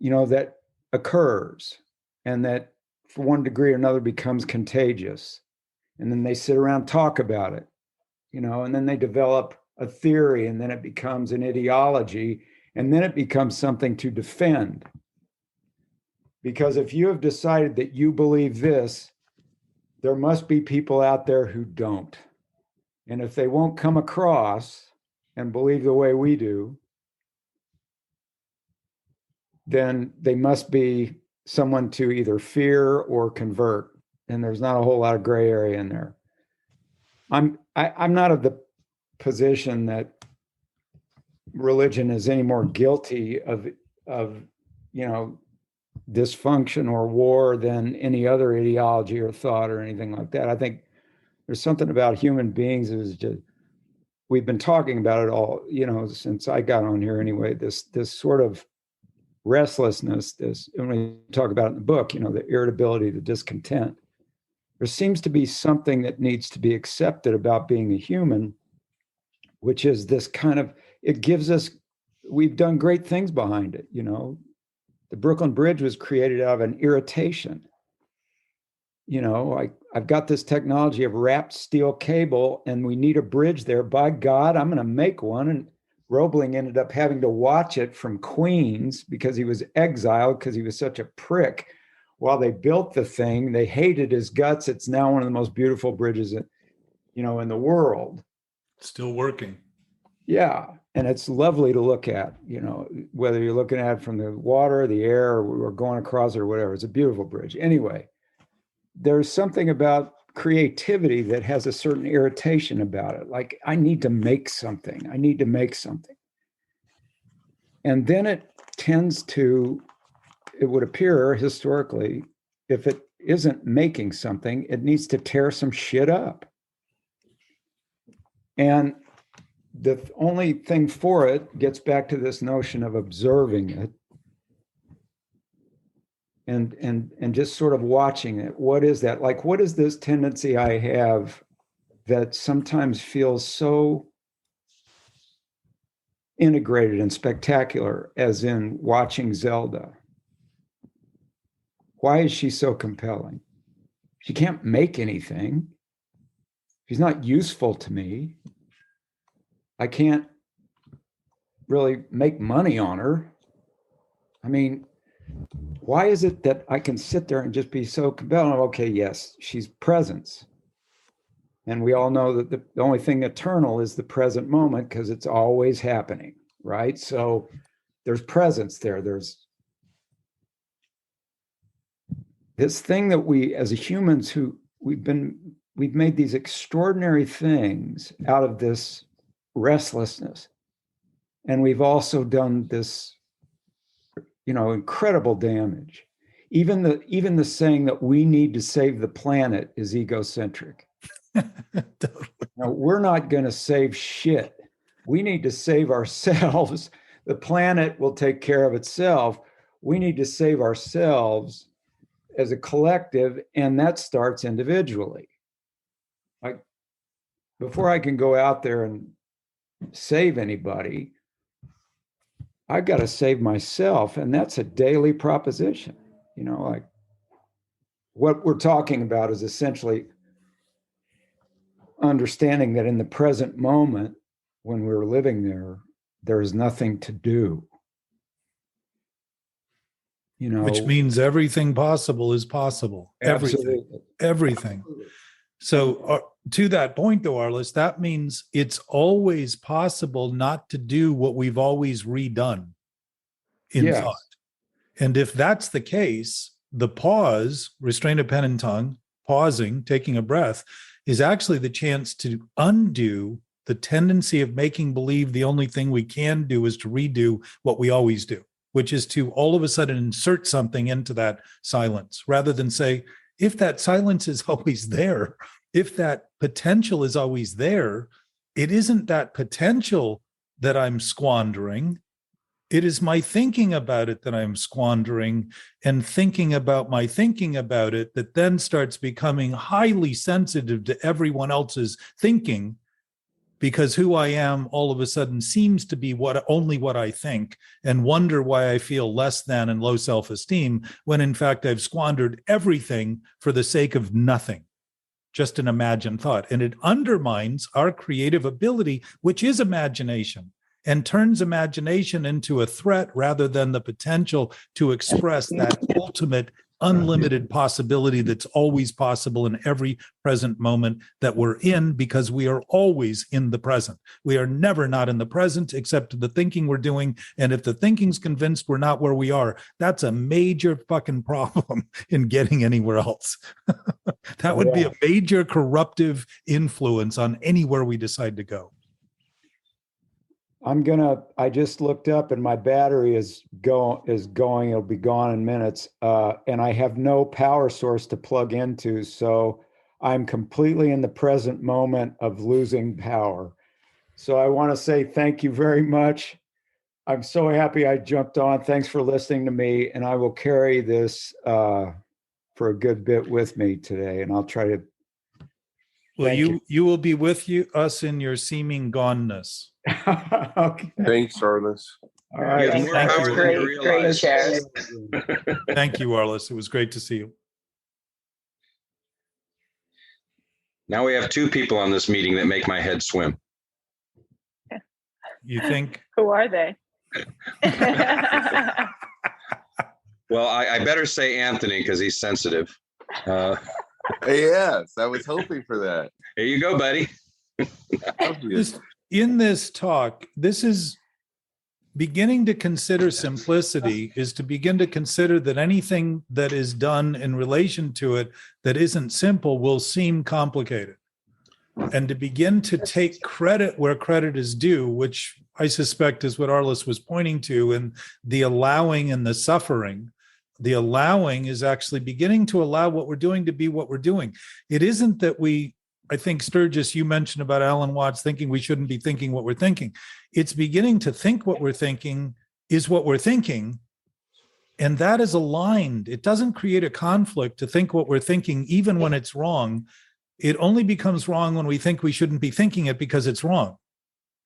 that occurs and that for one degree or another becomes contagious. And then they sit around, talk about it, and then they develop a theory, and then it becomes an ideology, and then it becomes something to defend. Because if you have decided that you believe this, there must be people out there who don't. And if they won't come across and believe the way we do, then they must be someone to either fear or convert. And there's not a whole lot of gray area in there. I'm not of the position that religion is any more guilty of dysfunction or war than any other ideology or thought or anything like that. I think there's something about human beings is just, we've been talking about it all, since I got on here anyway, this sort of restlessness, and we talk about it in the book, the irritability, the discontent. There seems to be something that needs to be accepted about being a human, which is this kind of, it gives us, we've done great things behind it, The Brooklyn Bridge was created out of an irritation. I've got this technology of wrapped steel cable and we need a bridge there. By God, I'm going to make one. And Roebling ended up having to watch it from Queens because he was exiled because he was such a prick. While they built the thing, they hated his guts. It's now one of the most beautiful bridges, in the world. Still working. Yeah. And it's lovely to look at, whether you're looking at it from the water, the air, or going across it or whatever. It's a beautiful bridge. Anyway, there's something about creativity that has a certain irritation about it. Like, I need to make something. And then it tends to, it would appear historically, if it isn't making something, it needs to tear some shit up. And the only thing for it gets back to this notion of observing it and just sort of watching it. What is that? Like, what is this tendency I have that sometimes feels so integrated and spectacular, as in watching Zelda? Why is she so compelling? She can't make anything. She's not useful to me. I can't really make money on her. I mean, why is it that I can sit there and just be so compelling? Okay, yes, she's presence. And we all know that the only thing eternal is the present moment because it's always happening, right? So there's presence there. There's this thing that we, as humans, who we've made these extraordinary things out of this restlessness. And we've also done this, incredible damage. Even the saying that we need to save the planet is egocentric. Totally. Now, we're not going to save shit. We need to save ourselves. The planet will take care of itself. We need to save ourselves as a collective, and that starts individually. Like, before I can go out there and save anybody, I've got to save myself, and that's a daily proposition. Like, what we're talking about is essentially understanding that in the present moment, when we're living there, there is nothing to do. You know, Which means everything possible is possible. absolutely. Everything. So to that point, though, Arliss, that means it's always possible not to do what we've always redone in Yes. thought. And if that's the case, the pause, restraint of pen and tongue, pausing, taking a breath, is actually the chance to undo the tendency of making believe the only thing we can do is to redo what we always do, which is to all of a sudden insert something into that silence rather than say, if that silence is always there, if that potential is always there, it isn't that potential that I'm squandering. It is my thinking about it that I'm squandering, and thinking about my thinking about it that then starts becoming highly sensitive to everyone else's thinking, because who I am all of a sudden seems to be only what I think, and wonder why I feel less than and low self-esteem, when in fact I've squandered everything for the sake of nothing, just an imagined thought. And it undermines our creative ability, which is imagination, and turns imagination into a threat rather than the potential to express that ultimate unlimited possibility that's always possible in every present moment that we're in, because we are always in the present. We are never not in the present except the thinking we're doing. And if the thinking's convinced we're not where we are, that's a major fucking problem in getting anywhere else. That would be a major corruptive influence on anywhere we decide to go. I just looked up and my battery is going, it'll be gone in minutes. And I have no power source to plug into. So I'm completely in the present moment of losing power. So I want to say thank you very much. I'm so happy I jumped on. Thanks for listening to me. And I will carry this for a good bit with me today. And I'll try to. Well, you will be with us in your seeming goneness. Okay. Thanks, Arliss. All right. Thanks. Thank That's you. great shares. Thank you, Arliss. It was great to see you. Now we have two people on this meeting that make my head swim. You think? Who are they? Well, I better say Anthony because he's sensitive. Yes, I was hoping for that. Here you go, buddy. In this talk, this is beginning to consider simplicity, is to begin to consider that anything that is done in relation to it that isn't simple will seem complicated. And to begin to take credit where credit is due, which I suspect is what Arliss was pointing to, and the allowing and the suffering. The allowing is actually beginning to allow what we're doing to be what we're doing. It isn't that I think, Sturgis, you mentioned about Alan Watts thinking we shouldn't be thinking what we're thinking. It's beginning to think what we're thinking is what we're thinking. And that is aligned. It doesn't create a conflict to think what we're thinking, even when it's wrong. It only becomes wrong when we think we shouldn't be thinking it because it's wrong.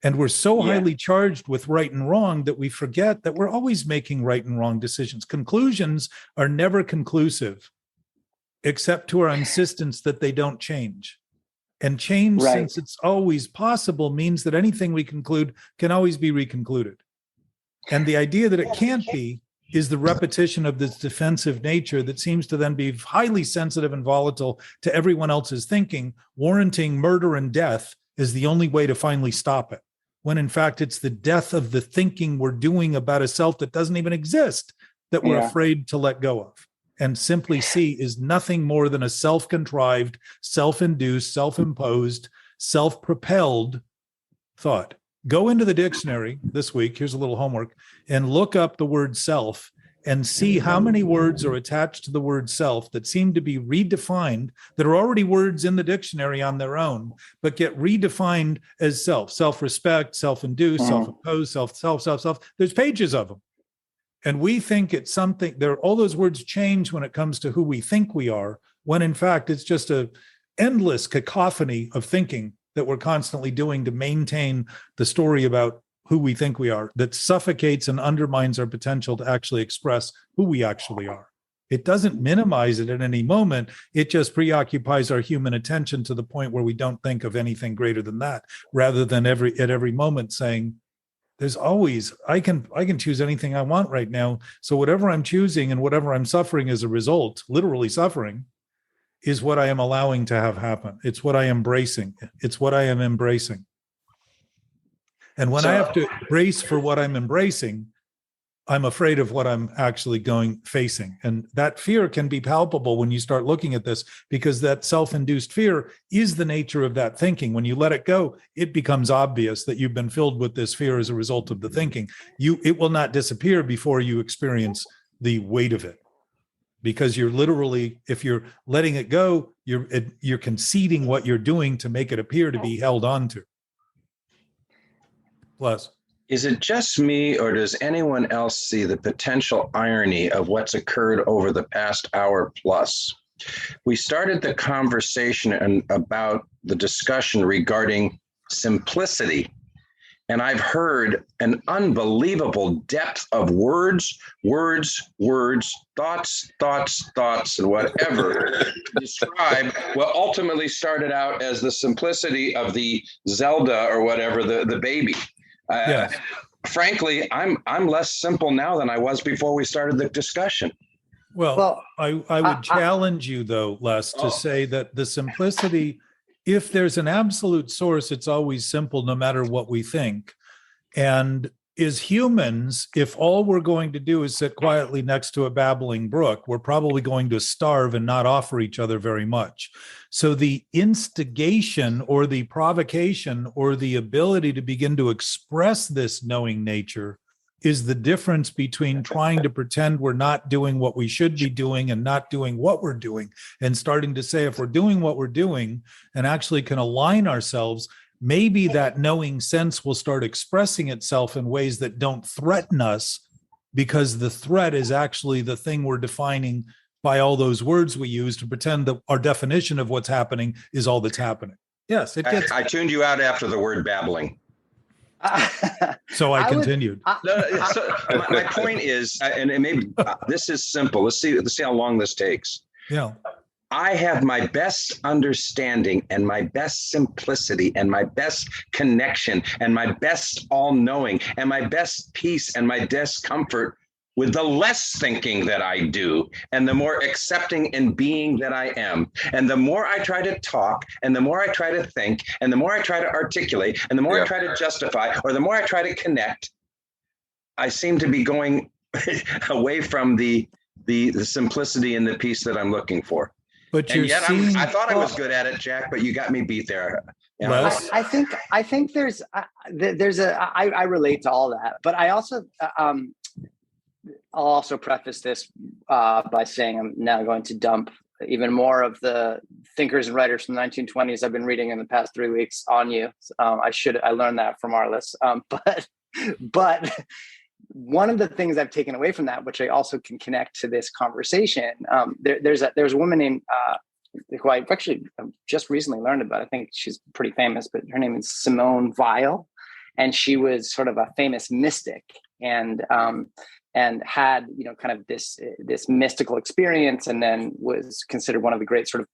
And we're so highly charged with right and wrong that we forget that we're always making right and wrong decisions. Conclusions are never conclusive, except to our insistence that they don't change. And change, since it's always possible, means that anything we conclude can always be reconcluded. And the idea that it can't be is the repetition of this defensive nature that seems to then be highly sensitive and volatile to everyone else's thinking, warranting murder and death is the only way to finally stop it. When in fact, it's the death of the thinking we're doing about a self that doesn't even exist that we're afraid to let go of. And simply see is nothing more than a self-contrived, self-induced, self-imposed, self-propelled thought. Go into the dictionary this week, here's a little homework, and look up the word self and see how many words are attached to the word self that seem to be redefined, that are already words in the dictionary on their own, but get redefined as self, self-respect, self-induced, self-imposed, self. There's pages of them. And we think it's something, all those words change when it comes to who we think we are, when in fact, it's just a endless cacophony of thinking that we're constantly doing to maintain the story about who we think we are, that suffocates and undermines our potential to actually express who we actually are. It doesn't minimize it at any moment. It just preoccupies our human attention to the point where we don't think of anything greater than that, rather than at every moment saying, there's always, I can choose anything I want right now. So whatever I'm choosing and whatever I'm suffering as a result, literally suffering, is what I am allowing to have happen. It's what I am embracing. It's what I am embracing. And when I have to brace for what I'm embracing, I'm afraid of what I'm actually facing. And that fear can be palpable when you start looking at this, because that self-induced fear is the nature of that thinking. When you let it go, it becomes obvious that you've been filled with this fear as a result of the thinking. It will not disappear before you experience the weight of it. Because you're literally, if you're letting it go, you're conceding what you're doing to make it appear to be held on to. Plus. Is it just me, or does anyone else see the potential irony of what's occurred over the past hour plus? We started the conversation about the discussion regarding simplicity, and I've heard an unbelievable depth of words, thoughts, and whatever describe what ultimately started out as the simplicity of the Zelda or whatever, the baby. Yes. Frankly, I'm less simple now than I was before we started the discussion. Well, I would challenge you, though, Les, to say that the simplicity, if there's an absolute source, it's always simple no matter what we think. And as humans, if all we're going to do is sit quietly next to a babbling brook, we're probably going to starve and not offer each other very much. So the instigation or the provocation or the ability to begin to express this knowing nature is the difference between trying to pretend we're not doing what we should be doing and not doing what we're doing, and starting to say, if we're doing what we're doing and actually can align ourselves, maybe that knowing sense will start expressing itself in ways that don't threaten us, because the threat is actually the thing we're defining by all those words we use to pretend that our definition of what's happening is all that's happening. Yes, it gets. I tuned you out after the word babbling. So I continued. So my point is, and maybe this is simple. Let's see how long this takes. Yeah. I have my best understanding and my best simplicity and my best connection and my best all-knowing and my best peace and my best comfort with the less thinking that I do, and the more accepting and being that I am. And the more I try to talk, and the more I try to think, and the more I try to articulate, and the more I try to justify, or the more I try to connect, I seem to be going away from the simplicity and the peace that I'm looking for. But and yet I thought I was good at it, Jack, but you got me beat there. You know, I think there's I relate to all that, but I also I'll also preface this by saying I'm now going to dump even more of the thinkers and writers from the 1920s I've been reading in the past 3 weeks on you. I learned that from Arliss. But one of the things I've taken away from that, which I also can connect to this conversation, there's a woman named who I've actually just recently learned about. I think she's pretty famous, but her name is Simone Weil, and she was sort of a famous mystic, and had kind of this mystical experience, and then was considered one of the great sort of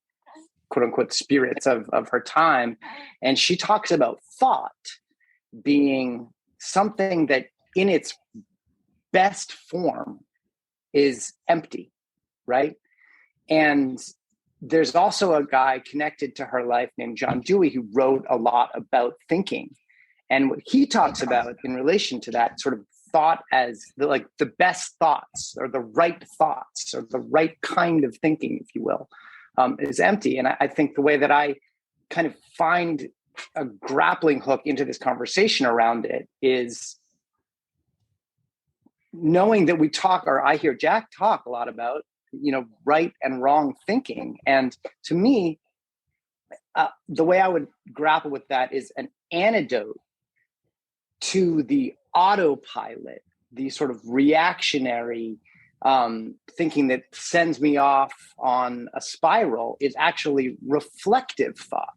quote unquote spirits of her time. And she talks about thought being something that in its best form is empty, right? And there's also a guy connected to her life named John Dewey who wrote a lot about thinking. And what he talks about in relation to that sort of thought as the best thoughts, or the right thoughts, or the right kind of thinking, if you will, is empty. And I think the way that I kind of find a grappling hook into this conversation around it is knowing that we talk, or I hear Jack talk a lot about, right and wrong thinking. And to me, the way I would grapple with that is an antidote to the autopilot, the sort of reactionary thinking that sends me off on a spiral, is actually reflective thought,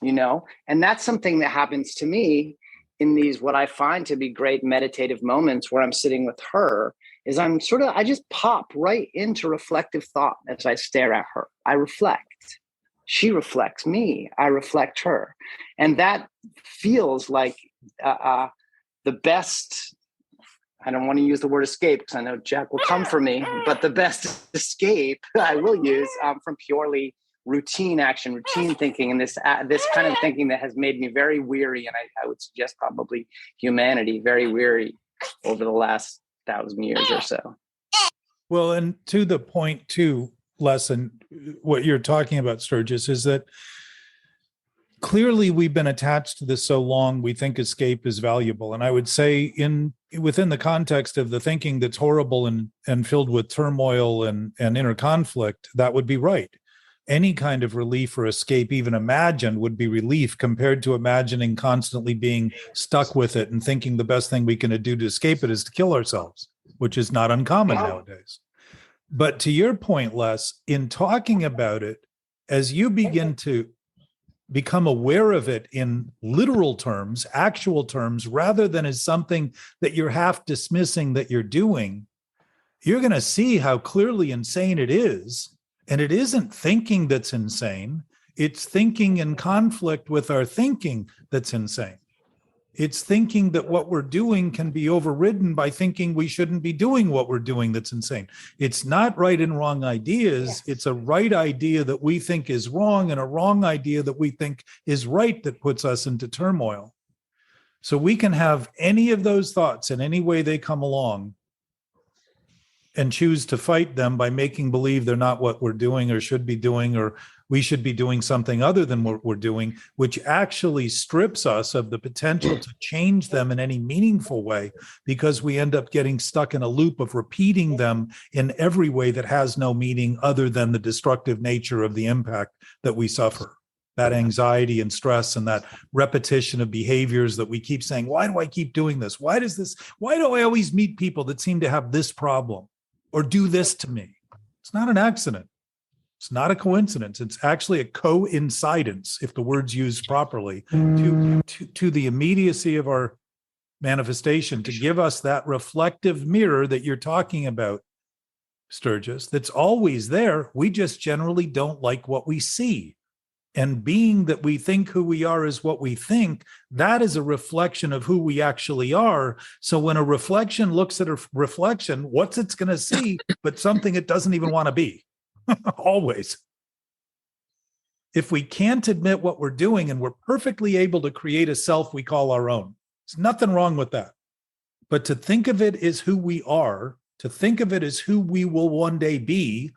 and that's something that happens to me in these, what I find to be great meditative moments where I'm sitting with her, is I just pop right into reflective thought as I stare at her. I reflect. She reflects me. I reflect her. And that feels like the best, I don't want to use the word escape because I know Jack will come for me, but the best escape I will use from purely routine action, routine thinking, and this kind of thinking that has made me very weary, and I would suggest probably humanity very weary over the last 1,000 years or so. Well, and to the point too, lesson, what you're talking about, Sturgis, is that clearly we've been attached to this so long, we think escape is valuable. And I would say within the context of the thinking that's horrible and filled with turmoil and inner conflict, that would be right. Any kind of relief or escape, even imagined, would be relief compared to imagining constantly being stuck with it and thinking the best thing we can do to escape it is to kill ourselves, which is not uncommon nowadays. But to your point, Les, in talking about it, as you begin to become aware of it in literal terms, actual terms, rather than as something that you're half dismissing that you're doing, you're going to see how clearly insane it is. And it isn't thinking that's insane. It's thinking in conflict with our thinking that's insane. It's thinking that what we're doing can be overridden by thinking we shouldn't be doing what we're doing that's insane. It's not right and wrong ideas. Yes. It's a right idea that we think is wrong and a wrong idea that we think is right that puts us into turmoil. So we can have any of those thoughts in any way they come along and choose to fight them by making believe they're not what we're doing or should be doing, or we should be doing something other than what we're doing, which actually strips us of the potential to change them in any meaningful way, because we end up getting stuck in a loop of repeating them in every way that has no meaning other than the destructive nature of the impact that we suffer. That anxiety and stress and that repetition of behaviors that we keep saying, why do I keep doing this? Why do I always meet people that seem to have this problem or do this to me? It's not an accident. It's not a coincidence. It's actually a coincidence, if the word's used properly, to the immediacy of our manifestation, to give us that reflective mirror that you're talking about, Sturgis, that's always there. We just generally don't like what we see. And being that we think who we are is what we think, that is a reflection of who we actually are. So when a reflection looks at a reflection, what's it's going to see but something it doesn't even want to be? Always. If we can't admit what we're doing and we're perfectly able to create a self we call our own, there's nothing wrong with that. But to think of it as who we are, to think of it as who we will one day be,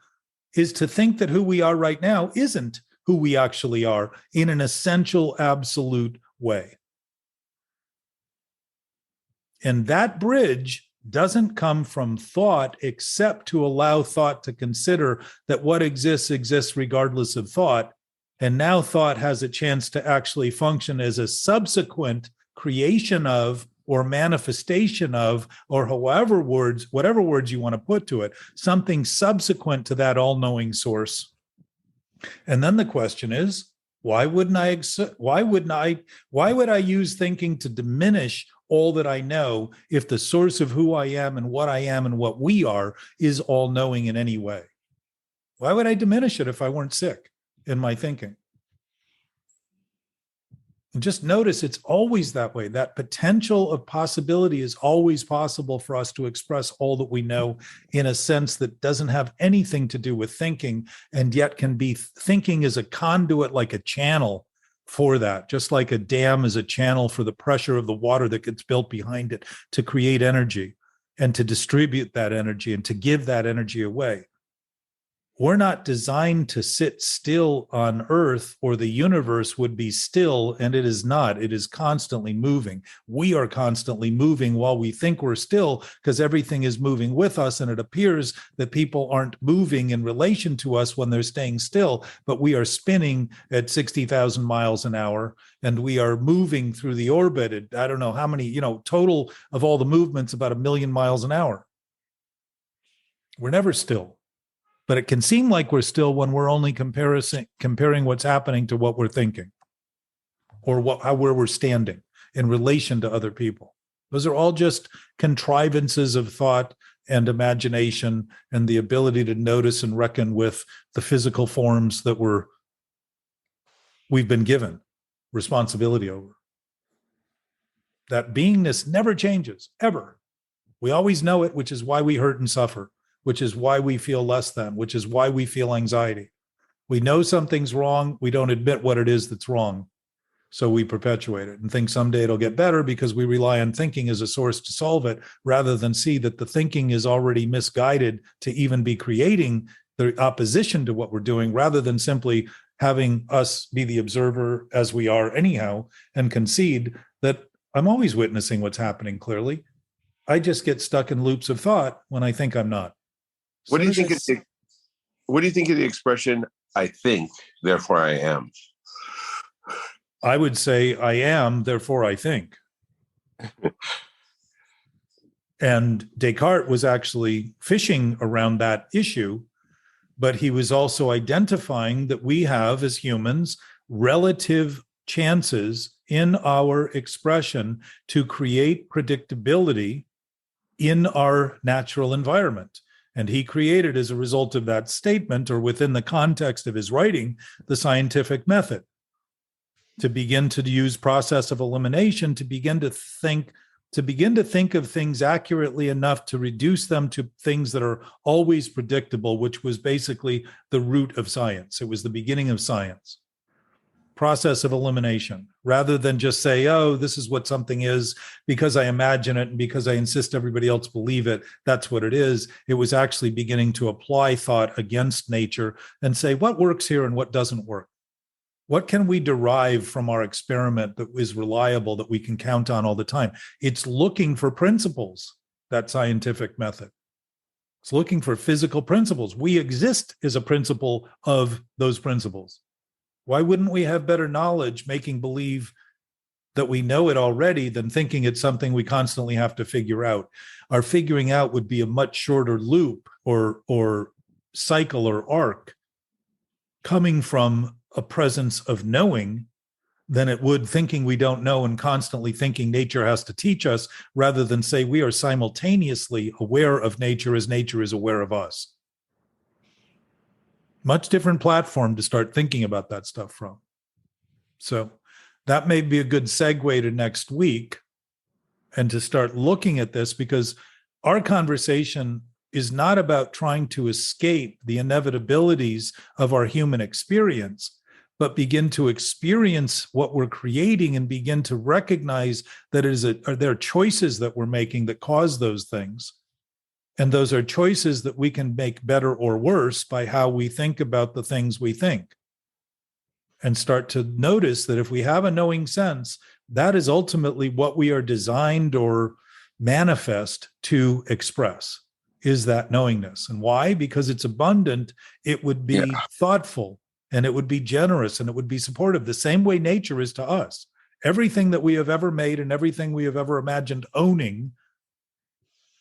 is to think that who we are right now isn't who we actually are in an essential, absolute way. And that bridge doesn't come from thought, except to allow thought to consider that what exists regardless of thought. And now thought has a chance to actually function as a subsequent creation of, or manifestation of, or whatever words you want to put to it, something subsequent to that all-knowing source. And then the question is, why would I use thinking to diminish all that I know if the source of who I am and what we are is all knowing in any way? Why would I diminish it if I weren't sick in my thinking? And just notice it's always that way. That potential of possibility is always possible for us to express all that we know in a sense that doesn't have anything to do with thinking, and yet can be thinking as a conduit, like a channel for that, just like a dam is a channel for the pressure of the water that gets built behind it to create energy and to distribute that energy and to give that energy away. We're not designed to sit still on Earth, or the universe would be still, and it is not. It is constantly moving. We are constantly moving while we think we're still, because everything is moving with us, and it appears that people aren't moving in relation to us when they're staying still, but we are spinning at 60,000 miles an hour, and we are moving through the orbit at, I don't know how many, total of all the movements, about 1 million miles an hour. We're never still. But it can seem like we're still when we're only comparing what's happening to what we're thinking, or where we're standing in relation to other people. Those are all just contrivances of thought and imagination and the ability to notice and reckon with the physical forms that we've been given responsibility over. That beingness never changes, ever. We always know it, which is why we hurt and suffer, which is why we feel less than, which is why we feel anxiety. We know something's wrong. We don't admit what it is that's wrong. So we perpetuate it and think someday it'll get better because we rely on thinking as a source to solve it, rather than see that the thinking is already misguided to even be creating the opposition to what we're doing, rather than simply having us be the observer as we are anyhow and concede that I'm always witnessing what's happening clearly. I just get stuck in loops of thought when I think I'm not. What do you think of the expression, I think, therefore I am? I would say I am, therefore I think. And Descartes was actually fishing around that issue, but he was also identifying that we have, as humans, relative chances in our expression to create predictability in our natural environment. And he created, as a result of that statement, or within the context of his writing, the scientific method, to begin to use process of elimination, to begin to think of things accurately enough to reduce them to things that are always predictable, which was basically the root of science. It was the beginning of science. Process of elimination, rather than just say, oh, this is what something is because I imagine it and because I insist everybody else believe it, that's what it is. It was actually beginning to apply thought against nature and say, what works here and what doesn't work? What can we derive from our experiment that is reliable, that we can count on all the time? It's looking for principles, that scientific method. It's looking for physical principles. We exist as a principle of those principles. Why wouldn't we have better knowledge making believe that we know it already than thinking it's something we constantly have to figure out? Our figuring out would be a much shorter loop or cycle or arc coming from a presence of knowing than it would thinking we don't know and constantly thinking nature has to teach us, rather than say we are simultaneously aware of nature as nature is aware of us. Much different platform to start thinking about that stuff from. So that may be a good segue to next week and to start looking at this, because our conversation is not about trying to escape the inevitabilities of our human experience, but begin to experience what we're creating and begin to recognize that there are choices that we're making that cause those things. And those are choices that we can make better or worse by how we think about the things we think. And start to notice that if we have a knowing sense, that is ultimately what we are designed or manifest to express, is that knowingness. And why? Because it's abundant, it would be thoughtful, and it would be generous, and it would be supportive, the same way nature is to us. Everything that we have ever made and everything we have ever imagined owning,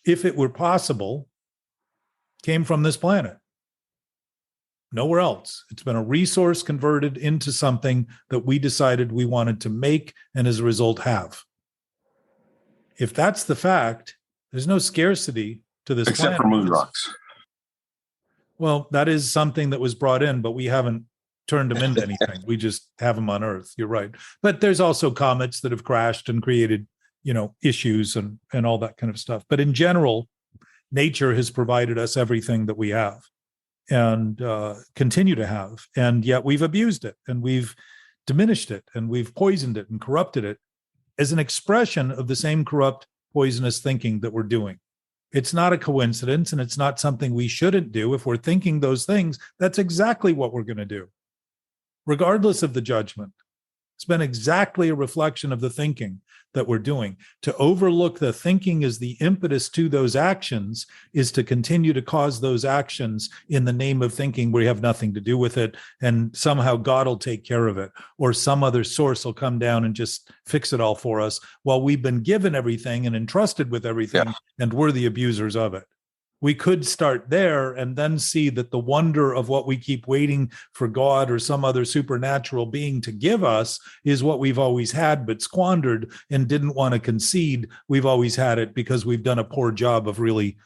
if it were possible, came from this planet. Nowhere else. It's been a resource converted into something that we decided we wanted to make and as a result have. If that's the fact, there's no scarcity to this except planet. for moon rocks. Well, that is something that was brought in, but we haven't turned them into anything. We just have them on Earth. You're right. But there's also comets that have crashed and created, issues and all that kind of stuff. But in general, nature has provided us everything that we have and continue to have. And yet we've abused it and we've diminished it and we've poisoned it and corrupted it as an expression of the same corrupt, poisonous thinking that we're doing. It's not a coincidence, and it's not something we shouldn't do. If we're thinking those things, that's exactly what we're going to do, regardless of the judgment. It's been exactly a reflection of the thinking that we're doing. To overlook the thinking as the impetus to those actions is to continue to cause those actions in the name of thinking we have nothing to do with it, and somehow God will take care of it, or some other source will come down and just fix it all for us, while we've been given everything and entrusted with everything, and we're the abusers of it. We could start there and then see that the wonder of what we keep waiting for God or some other supernatural being to give us is what we've always had but squandered and didn't want to concede we've always had it, because we've done a poor job of really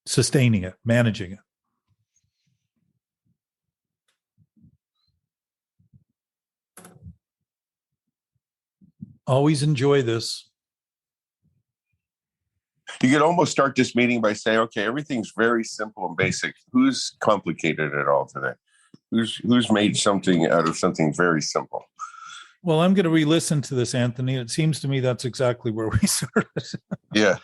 sustaining it, managing it. Always enjoy this. You could almost start this meeting by saying, okay, everything's very simple and basic. Who's complicated it all today? Who's made something out of something very simple? Well, I'm going to re-listen to this, Anthony. It seems to me that's exactly where we started. Yeah.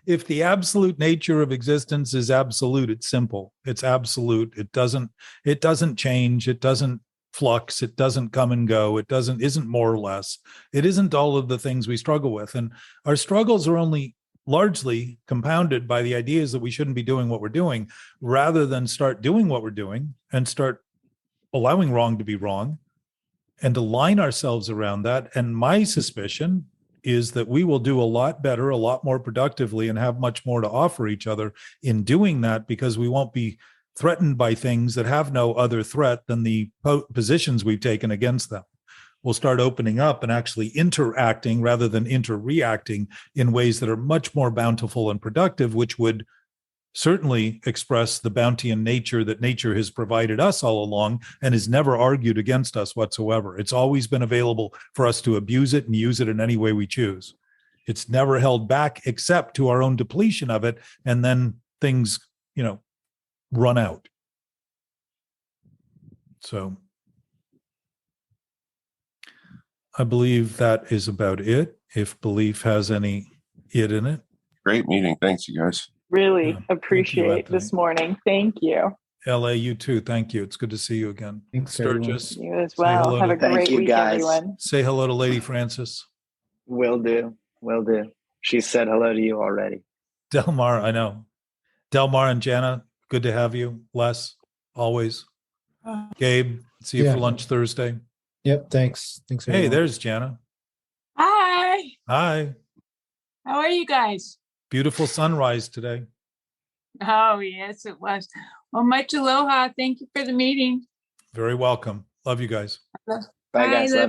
If the absolute nature of existence is absolute, it's simple. It's absolute. It doesn't change. It doesn't flux. It doesn't come and go. Isn't more or less. It isn't all of the things we struggle with. And our struggles are only largely compounded by the ideas that we shouldn't be doing what we're doing, rather than start doing what we're doing and start allowing wrong to be wrong and align ourselves around that. And my suspicion is that we will do a lot better, a lot more productively, and have much more to offer each other in doing that, because we won't be threatened by things that have no other threat than the positions we've taken against them. We'll start opening up and actually interacting rather than interreacting in ways that are much more bountiful and productive, which would certainly express the bounty and nature that nature has provided us all along and has never argued against us whatsoever. It's always been available for us to abuse it and use it in any way we choose. It's never held back except to our own depletion of it. And then things, run out. So I believe that is about it. If belief has any it in it. Great meeting. Thanks, you guys. Really Yeah, thank you, appreciate this Anthony. morning. Thank you. LA, you too. Thank you. It's good to see you again. Thanks, everyone. Sturgis, You as Say hello well. Have to- a Thank great you, week, guys. everyone. say hello to Lady Francis. Will do. Will do. She said hello to you already. Delmar, I know. Delmar and Jana, good to have you. Les, always. Gabe, see you Yeah. for lunch Thursday. Yep. Thanks. Thanks. Hey, everyone. there's Jana. Hi. Hi. How are you guys? Beautiful sunrise today. Oh, yes, it was. Well, much aloha. Thank you for the meeting. Very welcome. Love you guys. Bye, guys. Love Love you.